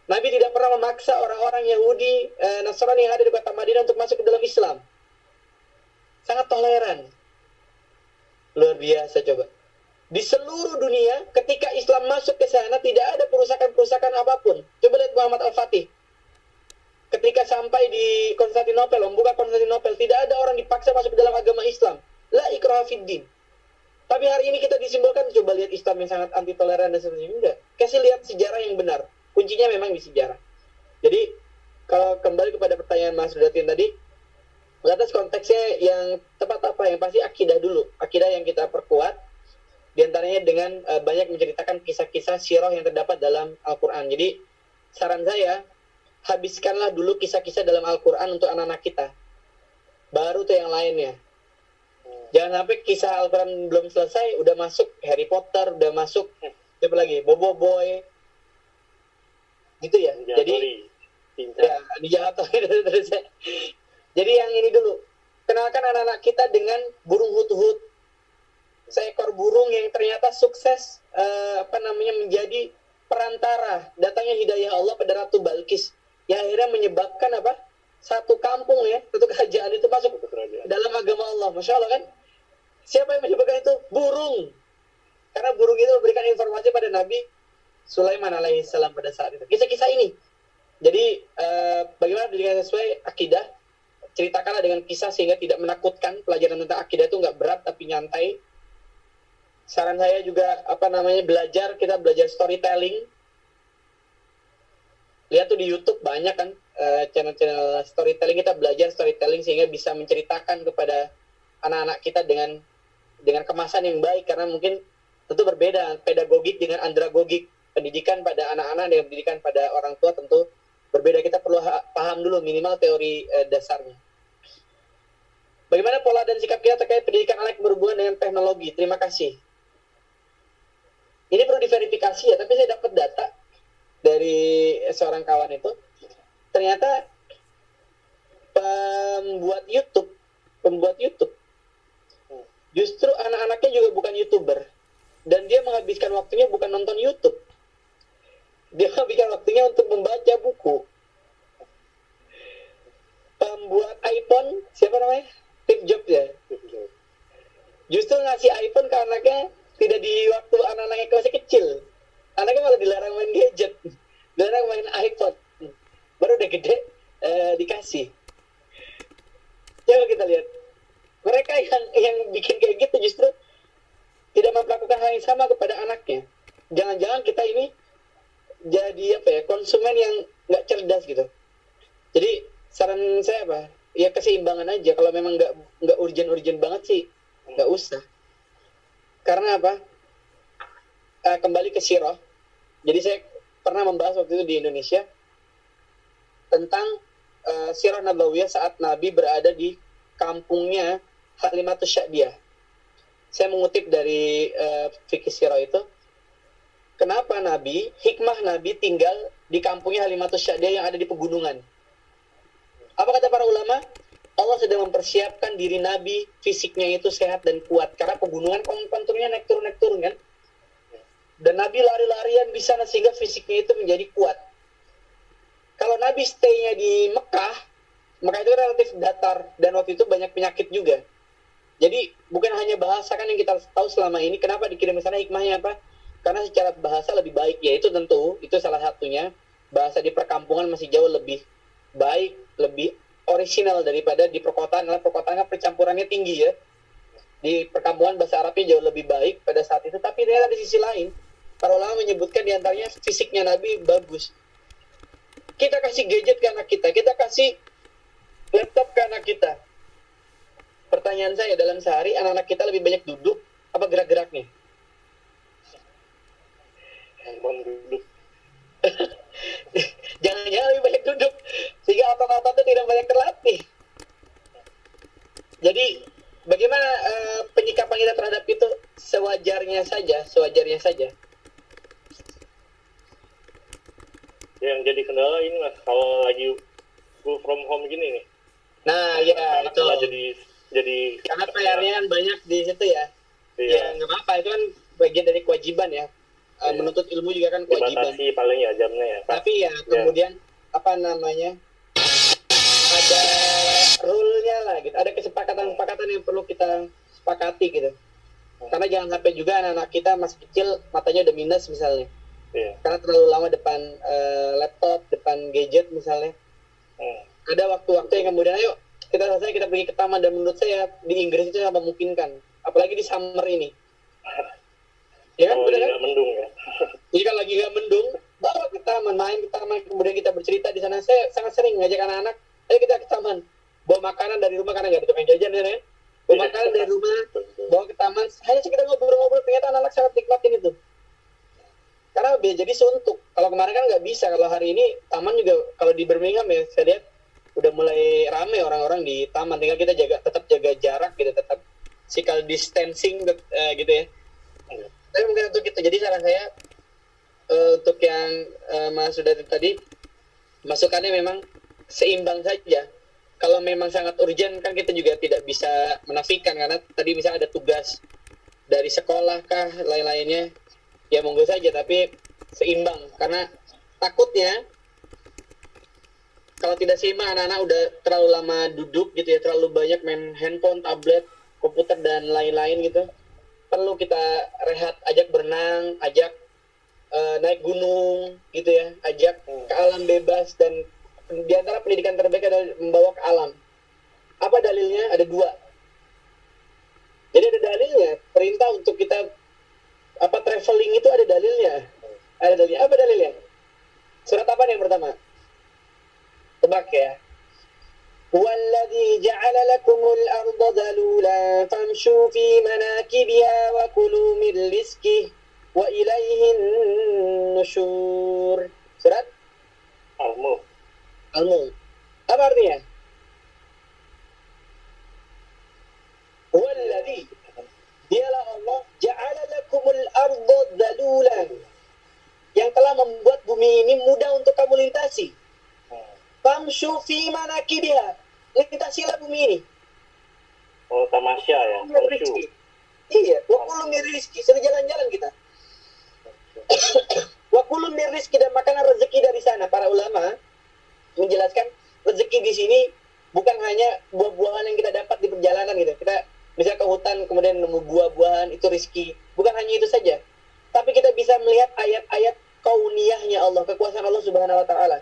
Nabi tidak pernah memaksa orang-orang Yahudi, Nasrani yang ada di kota Madinah untuk masuk ke dalam Islam. Sangat toleran. Luar biasa coba. Di seluruh dunia, ketika Islam masuk ke sana, tidak ada perusakan-perusakan apapun. Coba lihat Muhammad Al-Fatih. Ketika sampai di Konstantinopel, membuka Konstantinopel, tidak ada orang dipaksa masuk ke dalam agama Islam. La ikraha fid din. Tapi hari ini kita disimbolkan, coba lihat Islam yang sangat anti toleran dan sebagainya. Enggak. Kasih lihat sejarah yang benar. Kuncinya memang di sejarah. Jadi, kalau kembali kepada pertanyaan Mas Rudatin tadi, lantas konteksnya yang tepat apa? Yang pasti akidah dulu. Akidah yang kita perkuat, diantaranya dengan banyak menceritakan kisah-kisah sirah yang terdapat dalam Al-Quran. Jadi, saran saya, habiskanlah dulu kisah-kisah dalam Al-Quran untuk anak-anak kita. Baru tuh yang lainnya. Jangan sampai kisah Al-Quran belum selesai, udah masuk Harry Potter, udah masuk, siapa lagi? Bobo Boy. Gitu ya. Jadi, dijatuh. Jadi yang ini dulu. Kenalkan anak-anak kita dengan burung hut-hut. Seekor burung yang ternyata sukses menjadi perantara datangnya hidayah Allah pada Ratu Balkis, yang akhirnya menyebabkan satu kampung ya, satu kerajaan itu masuk dalam agama Allah. Masya Allah kan? Siapa yang menyebabkan itu? Burung. Karena burung itu memberikan informasi pada Nabi Sulaiman alaihissalam pada saat itu. Kisah-kisah ini. Jadi bagaimana pendidikan sesuai akidah? Ceritakanlah dengan kisah sehingga tidak menakutkan. Pelajaran tentang akidah itu nggak berat tapi nyantai. Saran saya juga kita belajar storytelling. Lihat tuh di YouTube banyak kan channel-channel storytelling. Kita belajar storytelling sehingga bisa menceritakan kepada anak-anak kita dengan kemasan yang baik, karena mungkin tentu berbeda pedagogik dengan andragogik. Pendidikan pada anak-anak dengan pendidikan pada orang tua tentu berbeda. Kita perlu paham dulu minimal teori dasarnya. Bagaimana pola dan sikap kita terkait pendidikan anak berhubungan dengan teknologi? Terima kasih. Ini perlu diverifikasi ya, tapi saya dapat data dari seorang kawan itu. Ternyata pembuat YouTube justru anak-anaknya juga bukan YouTuber, dan dia menghabiskan waktunya bukan nonton YouTube, dia menghabiskan waktunya untuk membaca buku. Pembuat iPhone, siapa namanya? Steve Jobs ya, justru ngasih iPhone ke anaknya tidak di waktu anak-anaknya masih kecil. Anaknya malah dilarang main gadget, dilarang main iPhone, baru udah gede dikasih. Coba kita lihat, mereka yang bikin kayak gitu justru tidak melakukan hal yang sama kepada anaknya. Jangan-jangan kita ini jadi konsumen yang nggak cerdas gitu. Jadi saran saya apa? Ya keseimbangan aja. Kalau memang nggak urgent banget sih, nggak usah. Karena apa? Kembali ke sirah. Jadi saya pernah membahas waktu itu di Indonesia tentang sirah Nabawiyah saat Nabi berada di kampungnya Halimatus Sya'diyah. Saya mengutip dari fikih sirah itu. Kenapa hikmah Nabi tinggal di kampungnya Halimatus Sya'diyah yang ada di pegunungan? Apa kata para ulama? Allah sedang mempersiapkan diri Nabi, fisiknya itu sehat dan kuat. Karena pegunungan konturnya naik turun kan. Dan Nabi lari-larian di sana sehingga fisiknya itu menjadi kuat. Kalau Nabi stay-nya di Mekah itu relatif datar dan waktu itu banyak penyakit juga. Jadi bukan hanya bahasa kan yang kita tahu selama ini. Kenapa dikirim ke sana, hikmahnya apa? Karena secara bahasa lebih baik. Ya itu tentu, itu salah satunya. Bahasa di perkampungan masih jauh lebih baik, lebih orisinal daripada di perkotaan. Karena perkotaan percampurannya tinggi ya. Di perkampungan bahasa Arabnya jauh lebih baik pada saat itu. Tapi ternyata di sisi lain, para ulama menyebutkan diantaranya fisiknya Nabi bagus. Kita kasih gadget ke anak kita kasih laptop ke anak kita. Pertanyaan saya, dalam sehari anak-anak kita lebih banyak duduk apa gerak-geraknya? Duduk. Jangan-jangan lebih banyak duduk sehingga otot-ototnya tidak banyak terlatih. Jadi bagaimana penyikapan kita terhadap itu? Sewajarnya saja. Yang jadi kendala ini mas, kalau lagi work from home gini nih. Nah ya itu. Jadi karena PR-nya kan banyak di situ ya. Iya. Ya nggak apa-apa, itu kan bagian dari kewajiban ya. Menuntut ilmu juga kan kewajiban. Dibatasi paling ya jamnya ya. Tapi ya kemudian ada rule-nya lah gitu. Ada kesepakatan yang perlu kita sepakati gitu. Karena jangan sampai juga anak-anak kita masih kecil matanya udah minus misalnya. Iya. Karena terlalu lama depan laptop, depan gadget misalnya. Ada waktu-waktu yang kemudian ayo kita pergi ke taman, dan menurut saya di Inggris itu sangat memungkinkan, apalagi di summer ini. Ya kan, kalau benar kan? Nggak mendung ya. Jadi kalau lagi nggak mendung, bawa ke taman, main ke taman, kemudian kita bercerita di sana. Saya sangat sering ngajak anak-anak, ayo kita ke taman, bawa makanan dari rumah karena nggak ada tukang jajan ya. Bawa makanan dari rumah, bawa ke taman, hanya sekedar ngobrol-ngobrol. Ternyata anak-anak sangat nikmatin itu. Karena jadi suntuk. Kalau kemarin kan nggak bisa. Kalau hari ini taman juga, kalau di Birmingham ya, saya lihat udah mulai rame orang-orang di taman. Tinggal kita tetap jaga jarak gitu, tetap physical distancing gitu ya. Tapi mungkin untuk itu. Jadi saran saya untuk yang Mas sudah tadi, masukannya memang seimbang saja. Kalau memang sangat urgent kan kita juga tidak bisa menafikan, karena tadi misalnya ada tugas dari sekolah kah lain-lainnya, ya monggo saja, tapi seimbang. Karena takutnya kalau tidak seimbang, anak-anak udah terlalu lama duduk gitu ya, terlalu banyak main handphone, tablet, komputer dan lain-lain gitu. Perlu kita rehat, ajak berenang, ajak naik gunung gitu ya, ajak ke alam bebas. Dan di antara pendidikan terbaik adalah membawa ke alam. Apa dalilnya? Ada 2. Jadi ada dalilnya, perintah untuk kita traveling itu ada dalilnya. Apa dalilnya? Surat apa nih yang pertama? Tebak ya. Walladzi ja'ala lakumul arda dalula famshu fi manakibiha wa kulu min rizqihi wa ilaihin nusyur. Surat Al-Mulk. Al-Mulk. Apa artinya? Walladzi, dialah Allah, ja'ala lakumul arda dhalulan, yang telah membuat bumi ini mudah untuk kamu lintasi. Famshu fi manakibiha, lintasilah bumi ini. Oh, tamasya ya. Rizki. Iya, wa kullu min rizki, sudah jalan-jalan kita. Wa kullu min rizki, dan makanan rezeki dari sana. Para ulama menjelaskan rezeki di sini bukan hanya buah-buahan yang kita dapat di perjalanan gitu. Kita bisa ke hutan kemudian nemu buah-buahan, itu rezeki. Bukan hanya itu saja. Tapi kita bisa melihat ayat-ayat kauniyahnya Allah, kekuasaan Allah Subhanahu wa taala.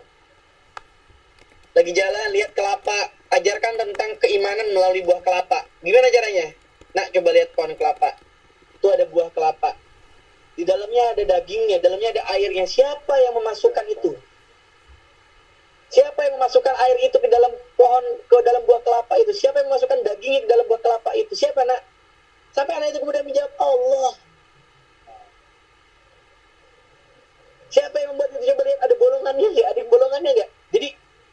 Lagi jalan lihat kelapa, ajarkan tentang keimanan melalui buah kelapa. Gimana caranya? Nah, coba lihat pohon kelapa. Itu ada buah kelapa. Di dalamnya ada dagingnya, dalamnya ada airnya. Siapa yang memasukkan itu? Siapa yang memasukkan air itu ke dalam pohon, ke dalam buah kelapa itu? Siapa yang memasukkan dagingnya ke dalam buah kelapa itu? Siapa, nak? Sampai anak itu kemudian menjawab, Allah. Siapa yang membuat itu? Coba lihat, ada bolongannya nggak? Ada bolongannya nggak? Jadi,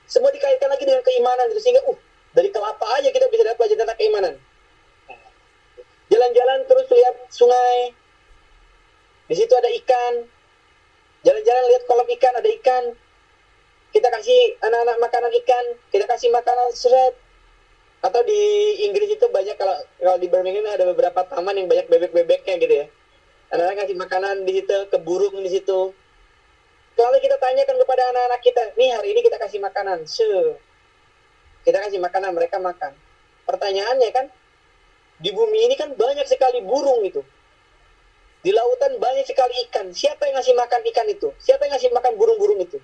semua dikaitkan lagi dengan keimanan gitu. Sehingga, dari kelapa aja kita bisa dapat pelajaran tentang keimanan. Jalan-jalan terus lihat sungai. Di situ ada ikan. Jalan-jalan lihat kolam ikan, ada ikan. Kita kasih anak-anak makanan ikan, kita kasih makanan seret. Atau di Inggris itu banyak, kalau di Birmingham ada beberapa taman yang banyak bebek-bebeknya gitu ya. Anak-anak kasih makanan di situ, ke burung di situ. Lalu kita tanyakan kepada anak-anak kita, nih hari ini kita kasih makanan. Kita kasih makanan, mereka makan. Pertanyaannya kan, di bumi ini kan banyak sekali burung itu. Di lautan banyak sekali ikan. Siapa yang ngasih makan ikan itu? Siapa yang ngasih makan burung-burung itu?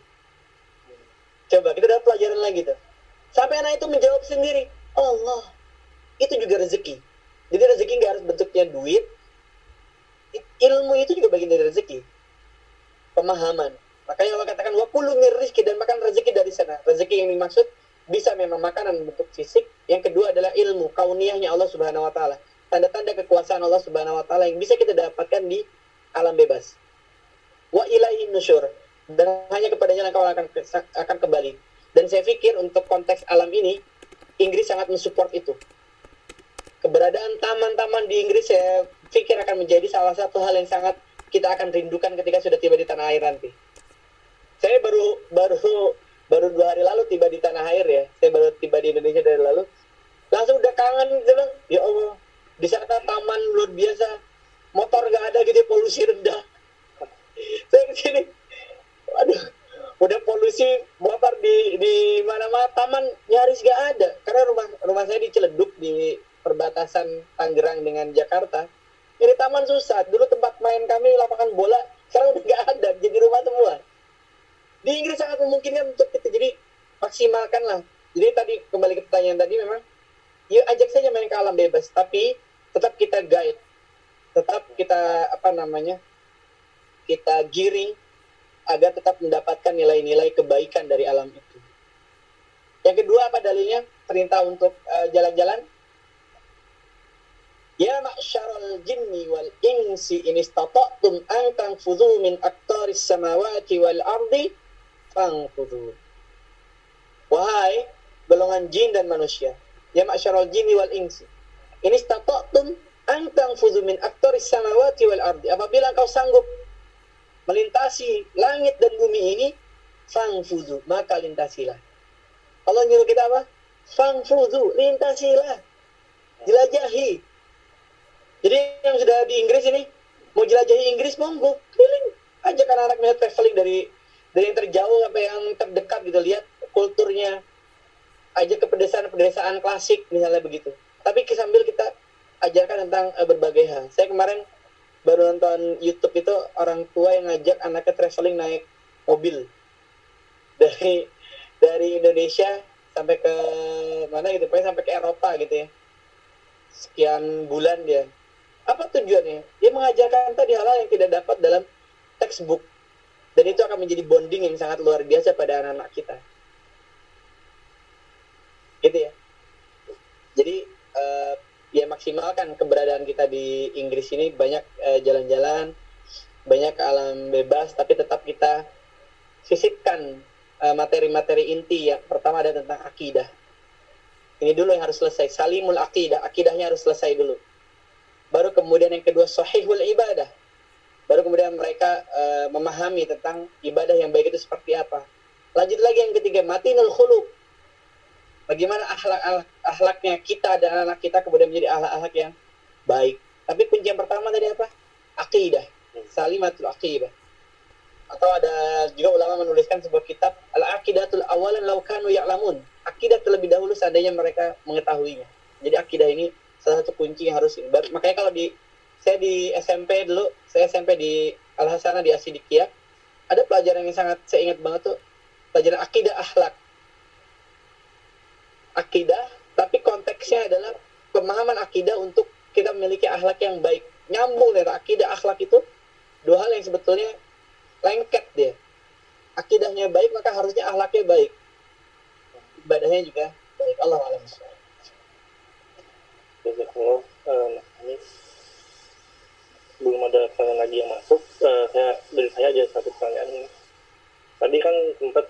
Coba kita dapat pelajaran lagi tuh. Sampai anak itu menjawab sendiri, Allah. Itu juga rezeki. Jadi rezeki nggak harus bentuknya duit. Ilmu itu juga bagian dari rezeki. Pemahaman. Makanya Allah katakan wa kullu mir rizki, dan makan rezeki dari sana. Rezeki yang dimaksud bisa memang makanan bentuk fisik. Yang kedua adalah ilmu, kauniyahnya Allah Subhanahu wa taala. Tanda-tanda kekuasaan Allah Subhanahu wa taala yang bisa kita dapatkan di alam bebas. Wa ilaihin nusyur, dan hanya kepadanya engkau akan kembali. Dan saya pikir untuk konteks alam ini, Inggris sangat mensupport itu. Keberadaan taman-taman di Inggris saya pikir akan menjadi salah satu hal yang sangat kita akan rindukan ketika sudah tiba di tanah air nanti. Saya baru 2 hari lalu tiba di tanah air ya. Saya baru tiba di Indonesia dari lalu. Langsung udah kangen gitu loh. Ya Allah, di sana taman luar biasa. Motor gak ada gitu, polusi rendah. Saya kesini, aduh, udah polusi motor di mana-mana, taman nyaris gak ada. Karena rumah saya di Ciledug, di perbatasan Tangerang dengan Jakarta. Ini taman susah. Dulu tempat main kami lapangan bola, sekarang udah gak ada, jadi rumah semua. Di Inggris sangat memungkinkan untuk kita, jadi maksimalkanlah. Jadi tadi kembali ke pertanyaan tadi, memang yuk ajak saja main ke alam bebas, tapi tetap kita guide, tetap kita kita giring agar tetap mendapatkan nilai-nilai kebaikan dari alam itu. Yang kedua, apa dalilnya? Perintah untuk jalan-jalan. Ya ma'syaral jinni wal insi in istata'tum an tanfudhu min aqtaris samawati wal ardi fanfudhu. Wahai golongan jin dan manusia, ya ma'syaral jinni wal insi in istata'tum an tanfudhu min aqtaris samawati wal ardi. Apabila engkau sanggup melintasi langit dan bumi ini, fangfuzu, maka lintasilah. Allah nyuruh kita apa? Fangfuzu, lintasilah, jelajahi. Jadi yang sudah di Inggris ini, mau jelajahi Inggris, monggo, keliling. Ajak anak-anak misalnya traveling dari yang terjauh sampai yang terdekat gitu, lihat kulturnya. Ajak ke pedesaan-pedesaan klasik misalnya begitu. Tapi sambil kita ajarkan tentang berbagai hal. Saya kemarin baru nonton YouTube itu, orang tua yang ngajak anaknya traveling naik mobil dari Indonesia sampai ke mana gitu, pokoknya sampai ke Eropa gitu ya, sekian bulan dia. Apa tujuannya? Dia mengajarkan tadi hal-hal yang tidak dapat dalam textbook, dan itu akan menjadi bonding yang sangat luar biasa pada anak-anak kita gitu ya. Jadi ya maksimalkan keberadaan kita di Inggris ini, banyak jalan-jalan, banyak alam bebas, tapi tetap kita sisipkan materi-materi inti. Yang pertama ada tentang akidah. Ini dulu yang harus selesai. Salimul akidah, akidahnya harus selesai dulu. Baru kemudian yang kedua sahihul ibadah. Baru kemudian mereka memahami tentang ibadah yang baik itu seperti apa. Lanjut lagi yang ketiga, matinul khuluq. Bagaimana akhlaknya kita dan anak kita kemudian menjadi akhlak yang baik. Tapi kunci yang pertama tadi apa? Aqidah. Salimatul aqidah. Atau ada juga ulama menuliskan sebuah kitab Al-Aqidatul Awalan Law Kanu Ya'lamun. Akidah terlebih dahulu seandainya mereka mengetahuinya. Jadi akidah ini salah satu kunci yang harus. Makanya kalau saya di SMP dulu, saya SMP di Al-Hasanah di Asidikiyah, ada pelajaran yang sangat saya ingat banget tuh, pelajaran akidah akhlak. Akidah, tapi konteksnya adalah pemahaman akidah untuk kita memiliki akhlak yang baik. Nyambung dengan akidah akhlak itu dua hal yang sebetulnya lengket dia. Akidahnya baik, maka harusnya akhlaknya baik. Ibadahnya juga baik. Allah a'lam. Jazakallah. Ini belum ada pertanyaan lagi yang masuk. Dari saya aja satu pertanyaan. Tadi kan sempat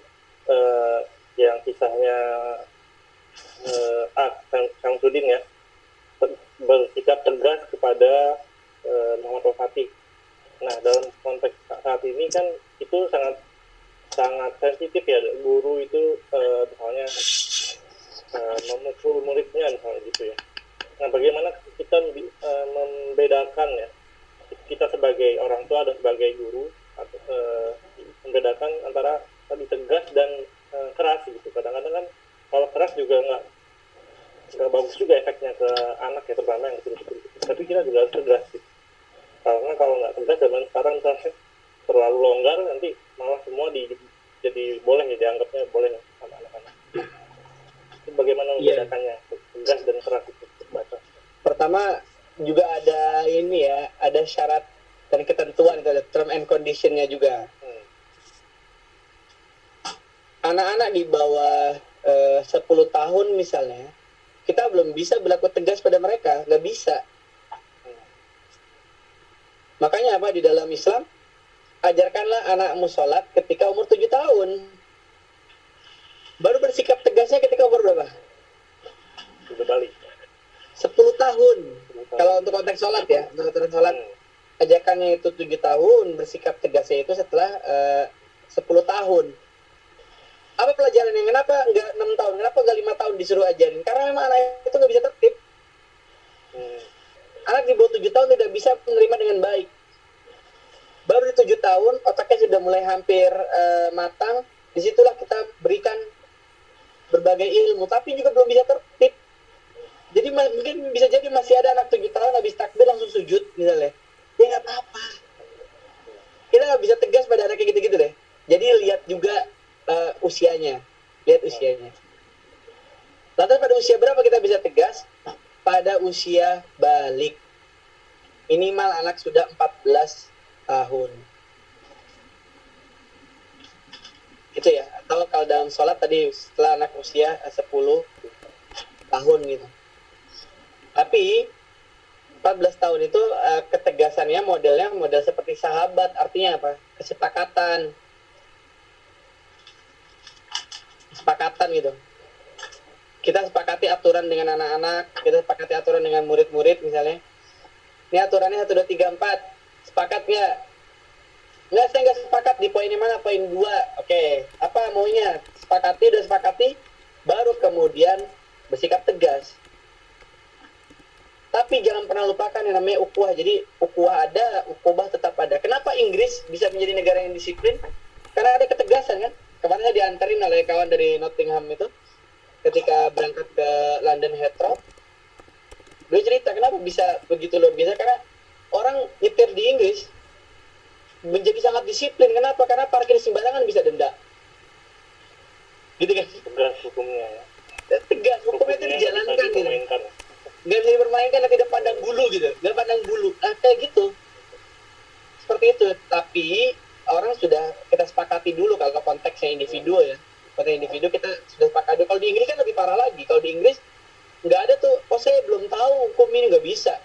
yang kisahnya Syamsuddin ya, bersikap tegas kepada Muhammad Al-Fatih. Nah, dalam konteks saat ini kan itu sangat sensitif ya, guru itu misalnya memukul muridnya misalnya gitu ya. Nah, bagaimana kita membedakan ya, kita sebagai orang tua dan sebagai guru membedakan antara tadi tegas dan keras gitu. Kadang-kadang kan kalau keras juga nggak bagus juga efeknya ke anak ya, terutama yang kecil-kecil. Tapi kita juga harus tegas gitu. Karena kalau nggak tegas zaman sekarang misalnya terlalu longgar, nanti malah semua jadi boleh ya, dianggapnya boleh sama anak-anak. Itu bagaimana membedakannya tegas dan keras itu batas? Pertama juga ada ini ya, ada syarat dan ketentuan, itu ada term and conditionnya juga. Anak-anak di bawah 10 tahun misalnya, kita belum bisa berlaku tegas pada mereka, nggak bisa. Makanya apa, di dalam Islam ajarkanlah anakmu sholat ketika umur 7 tahun. Baru bersikap tegasnya ketika umur berapa? Sudah balik 10 tahun. Kalau untuk konteks sholat ya, untuk aturan sholat, ajakannya itu 7 tahun, bersikap tegasnya itu setelah 10 tahun. Apa pelajarannya? Kenapa nggak 6 tahun? Kenapa nggak 5 tahun disuruh ajarin? Karena memang anak itu nggak bisa tertib. Anak di bawah 7 tahun tidak bisa menerima dengan baik. Baru di 7 tahun, otaknya sudah mulai hampir matang. Disitulah kita berikan berbagai ilmu, tapi juga belum bisa tertib. Jadi mungkin bisa jadi masih ada anak 7 tahun habis takbir langsung sujud misalnya. Ya nggak apa-apa. Kita nggak bisa tegas pada anak kayak gitu-gitu deh. Jadi lihat juga usianya. Lihat usianya. Lantas pada usia berapa kita bisa tegas? Pada usia balik. Minimal anak sudah 14 tahun. Gitu ya. Atau kalau dalam sholat tadi setelah anak usia 10 tahun gitu. Tapi 14 tahun itu ketegasannya model seperti sahabat. Artinya apa? Kesepakatan gitu. Kita sepakati aturan dengan anak-anak, kita sepakati aturan dengan murid-murid misalnya. Ini aturannya 1, 2, 3, 4. Sepakat nggak? Nggak, saya nggak sepakat. Di poin mana? Poin 2. Oke. Apa maunya? Udah sepakati, baru kemudian bersikap tegas. Tapi jangan pernah lupakan yang namanya ukhuwah. Jadi ukhuwah ada, ukhuwah tetap ada. Kenapa Inggris bisa menjadi negara yang disiplin? Karena ada ketegasan kan? Kemarin saya diantarin oleh kawan dari Nottingham itu, ketika berangkat ke London Heathrow, dia cerita kenapa bisa begitu luar biasa, karena orang nyetir di Inggris menjadi sangat disiplin. Kenapa? Karena parkir sembarangan bisa denda. Gitu kan? tegas hukumnya ya. Tegas, hukumnya itu dijalankan gitu. Nggak bisa dipermainkan dan tidak pandang bulu gitu. Nggak pandang bulu. Kayak gitu. Seperti itu. Tapi orang sudah kita sepakati dulu kalau konteksnya individu ya. Konteks individu kita sudah sepakati. Kalau di Inggris kan lebih parah lagi. Kalau di Inggris nggak ada tuh, saya belum tahu hukum ini, nggak bisa.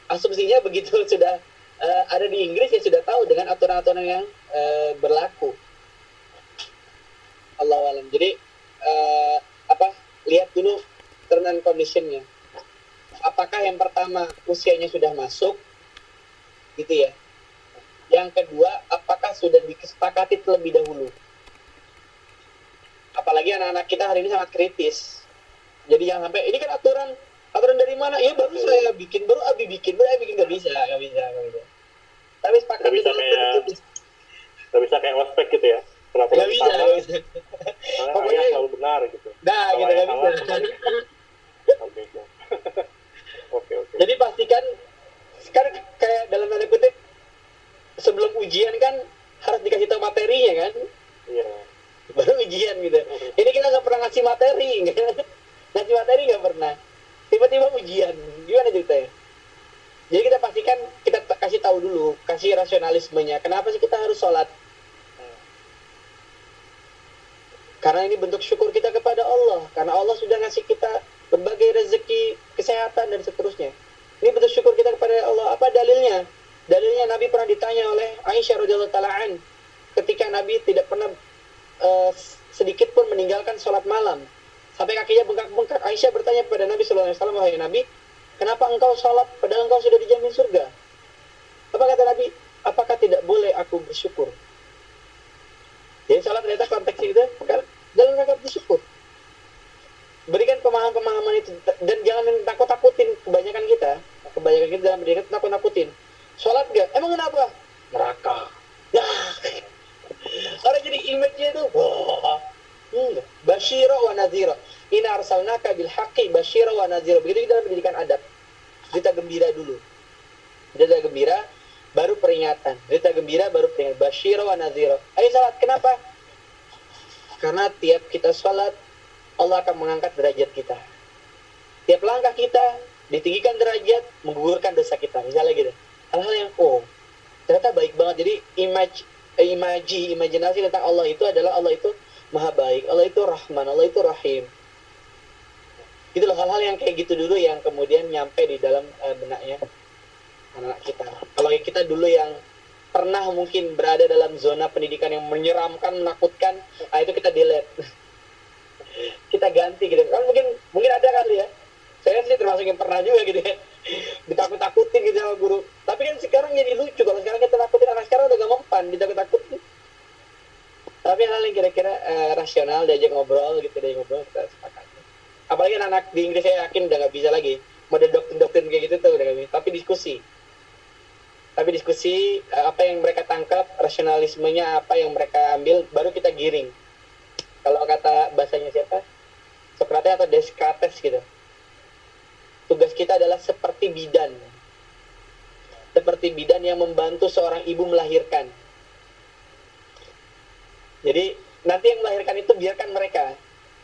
Asumsinya begitu sudah ada di Inggris ya sudah tahu dengan aturan-aturan yang berlaku. Allah alam. Jadi lihat dulu term and conditionnya. Apakah yang pertama usianya sudah masuk, gitu ya. Yang kedua, apakah sudah disepakati terlebih dahulu. Apalagi anak-anak kita hari ini sangat kritis. Jadi jangan sampai ini kan aturan dari mana? Ya baru saya bikin, baru Abi bikin nggak bisa. Tapi sepakat Nggak bisa kayak ospek gitu ya. Nggak bisa. Pokoknya ayah selalu benar gitu. Nah, gitu nggak bisa. Oke. Jadi pastikan sekarang kayak dalam tanda kutip sebelum ujian kan harus dikasih tahu materinya kan? Iya. Baru ujian gitu. Ini kita nggak pernah ngasih materi, ngasih materi nggak pernah. Tiba-tiba ujian, gimana ceritanya? Jadi kita pastikan kita kasih tahu dulu, kasih rasionalismenya. Kenapa sih kita harus sholat? Karena ini bentuk syukur kita kepada Allah. Karena Allah sudah ngasih kita berbagai rezeki, kesehatan, dan seterusnya. Ini bentuk syukur kita kepada Allah. Apa dalilnya? Dalilnya Nabi pernah ditanya oleh Aisyah radhiyallahu ta'ala an. Ketika Nabi tidak pernah sedikit pun meninggalkan sholat malam. Sampai kakinya bengkak-bengkak. Aisyah bertanya kepada Nabi SAW, wahai Nabi, kenapa engkau sholat padahal engkau sudah dijamin surga? Apa kata Nabi? Apakah tidak boleh aku bersyukur? Jadi sholat ternyata konteksnya itu dalam rangka bersyukur. Berikan pemahaman-pemahaman itu dan jangan takut-takutin kebanyakan kita dalam pendidikan takut-takutin. Sholat gak? Emang kenapa? Neraka. Orang jadi image-nya itu basyira wa nadhira. Inna arsalnaka bil haqqi basyira wa nadhira. Begitu kita dalam pendidikan adab. Berita gembira dulu. Berita gembira baru peringatan. Berita gembira baru peringatan. Basyira wa nadhira. Ayo salat. Kenapa? Karena tiap kita salat Allah akan mengangkat derajat kita. Tiap langkah kita ditinggikan derajat, menggugurkan dosa kita. Misalnya gitu. Hal-hal yang ternyata baik banget. Jadi imajinasi tentang Allah itu adalah Allah itu maha baik, Allah itu Rahman, Allah itu Rahim. Itu loh hal-hal yang kayak gitu dulu yang kemudian nyampe di dalam benaknya anak kita. Kalau kita dulu yang pernah mungkin berada dalam zona pendidikan yang menyeramkan, menakutkan, itu kita delete. Kita ganti gitu. Kan mungkin ada kali ya. Saya sih termasuk yang pernah juga gitu ya. Ditakut-takutin gitu sama guru. Tapi kan sekarang jadi lucu kalau sekarang kita takutin anak sekarang udah gak mempan ditakut-takutin. Tapi hal yang kira-kira rasional diajak ngobrol gitu, kita sepakat. Apalagi anak-anak di Inggris saya yakin udah gak bisa lagi. Model doktrin kayak gitu tuh udah gak bisa. Tapi diskusi apa yang mereka tangkap, rasionalismenya apa yang mereka ambil, baru kita giring. Kalau kata bahasanya siapa? Sokrates atau Descartes gitu. Tugas kita adalah seperti bidan. Seperti bidan yang membantu seorang ibu melahirkan. Jadi nanti yang melahirkan itu biarkan mereka.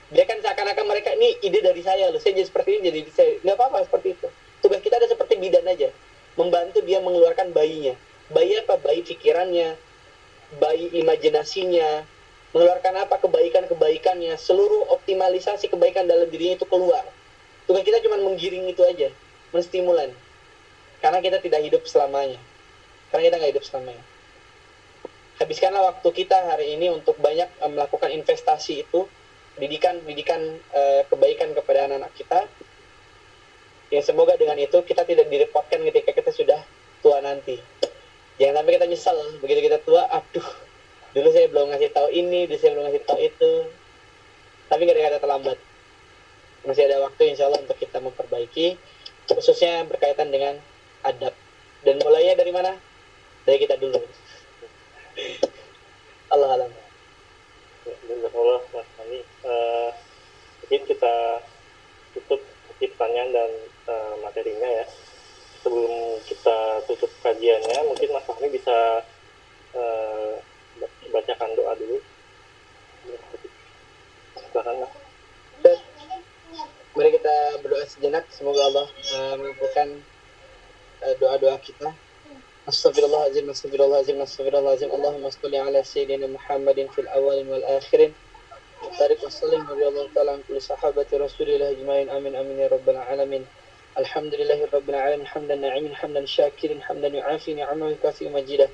Biarkan seakan-akan mereka ini ide dari saya loh. Saya jadi seperti ini, jadi saya nggak apa-apa seperti itu. Tugas kita ada seperti bidan aja. Membantu dia mengeluarkan bayinya. Bayi apa? Bayi pikirannya, bayi imajinasinya, mengeluarkan apa? Kebaikan-kebaikannya, seluruh optimalisasi kebaikan dalam dirinya itu keluar. Tugas kita cuma menggiring itu aja, menstimulan. Karena kita tidak hidup selamanya. Habiskanlah waktu kita hari ini untuk banyak melakukan investasi itu, pendidikan kebaikan kepada anak-anak kita. Yang semoga dengan itu kita tidak direpotkan ketika kita sudah tua nanti. Jangan sampai kita nyesal begitu kita tua, dulu saya belum ngasih tahu ini, dulu saya belum ngasih tahu itu. Tapi nggak ada kata terlambat. Masih ada waktu insya Allah untuk kita memperbaiki, khususnya berkaitan dengan adab. Dan mulainya dari mana? Dari kita dulu. Allah alam. Alhamdulillah Mas Fahmi. Mungkin kita tutup pertanyaan dan materinya ya. Sebelum kita tutup kajiannya, mungkin Mas Fahmi bisa bacakan doa dulu. Silakan Mas. Mari kita berdoa sejenak, semoga Allah mengampunkan doa-doa kita. Astaghfirullahaladzim, Allahumma salli ala Sayyidina Muhammadin fil awalin wal akhirin. Barik wa sallim wa radiyallahu ta'ala an kulli sahabati Rasulillah ajma'in, amin amin ya rabbal alamin. Alhamdulillahi rabbil alamin, hamdan na'imin, hamdan syakirin, hamdan yu'afi ni'amahu kafi majidah.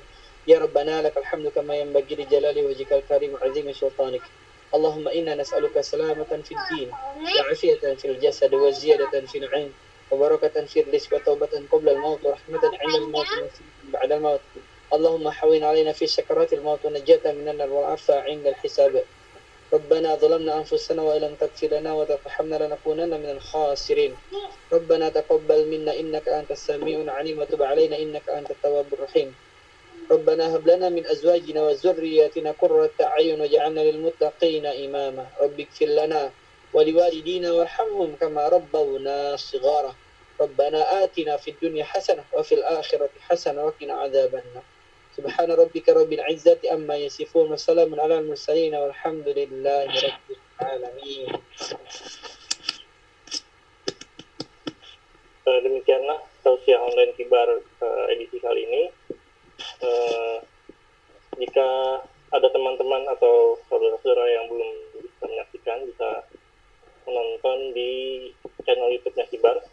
Ya Rabbana lakal hamdu kama yanbaghi li jalali wajhikal karim wa 'azimi sultanik. اللهم إنا نسألك سلامة في الدين وعافية في الجسد وزيادة في العلم وبركة في الرزق وتوبة قبل الموت ورحمة عند الموت بعد الموت. اللهم حوين علينا في سكرات الموت ونجاة من النار والعافية عند الحساب. ربنا ظلمنا أنفسنا وإن لم تغفر لنا وترحمنا لنكونن من الخاسرين. ربنا تقبل منا إنك أنت السميع العليم وتب علينا إنك أنت التواب الرحيم. ربنا هب لنا من أزواجنا وذرياتنا قرة أعين واجعلنا للمتقين إماما. رب اغفر لنا ولوالدينا وارحمهم كما ربونا صغارا. ربنا آتنا في الدنيا حسنة وفي الآخرة حسنة وقنا عذاب النار. سبحان ربك رب العزة أما يصفون وسلام على المرسلين والحمد لله رب العالمين. Demikianlah tausiah online Kibar edisi kali ini. Jika ada teman-teman atau saudara-saudara yang belum bisa menyaksikan, bisa menonton di channel YouTube-nya Kibar.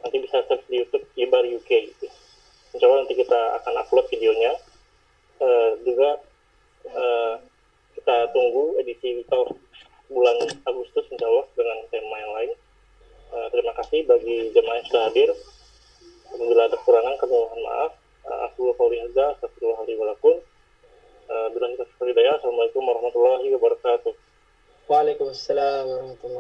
Nanti bisa search di YouTube Kibar UK. Insya Allah nanti kita akan upload videonya. Juga kita tunggu edisi bulan Agustus insya Allah dengan tema yang lain. Terima kasih bagi jemaah yang sudah hadir. Apabila ada kekurangan kami mohon maaf. Aku Qauli hadza, astagfirullahaladzim wa lakum. Billahi taufiq wal hidayah. Assalamualaikum warahmatullahi wabarakatuh. Waalaikumsalam warahmatullahi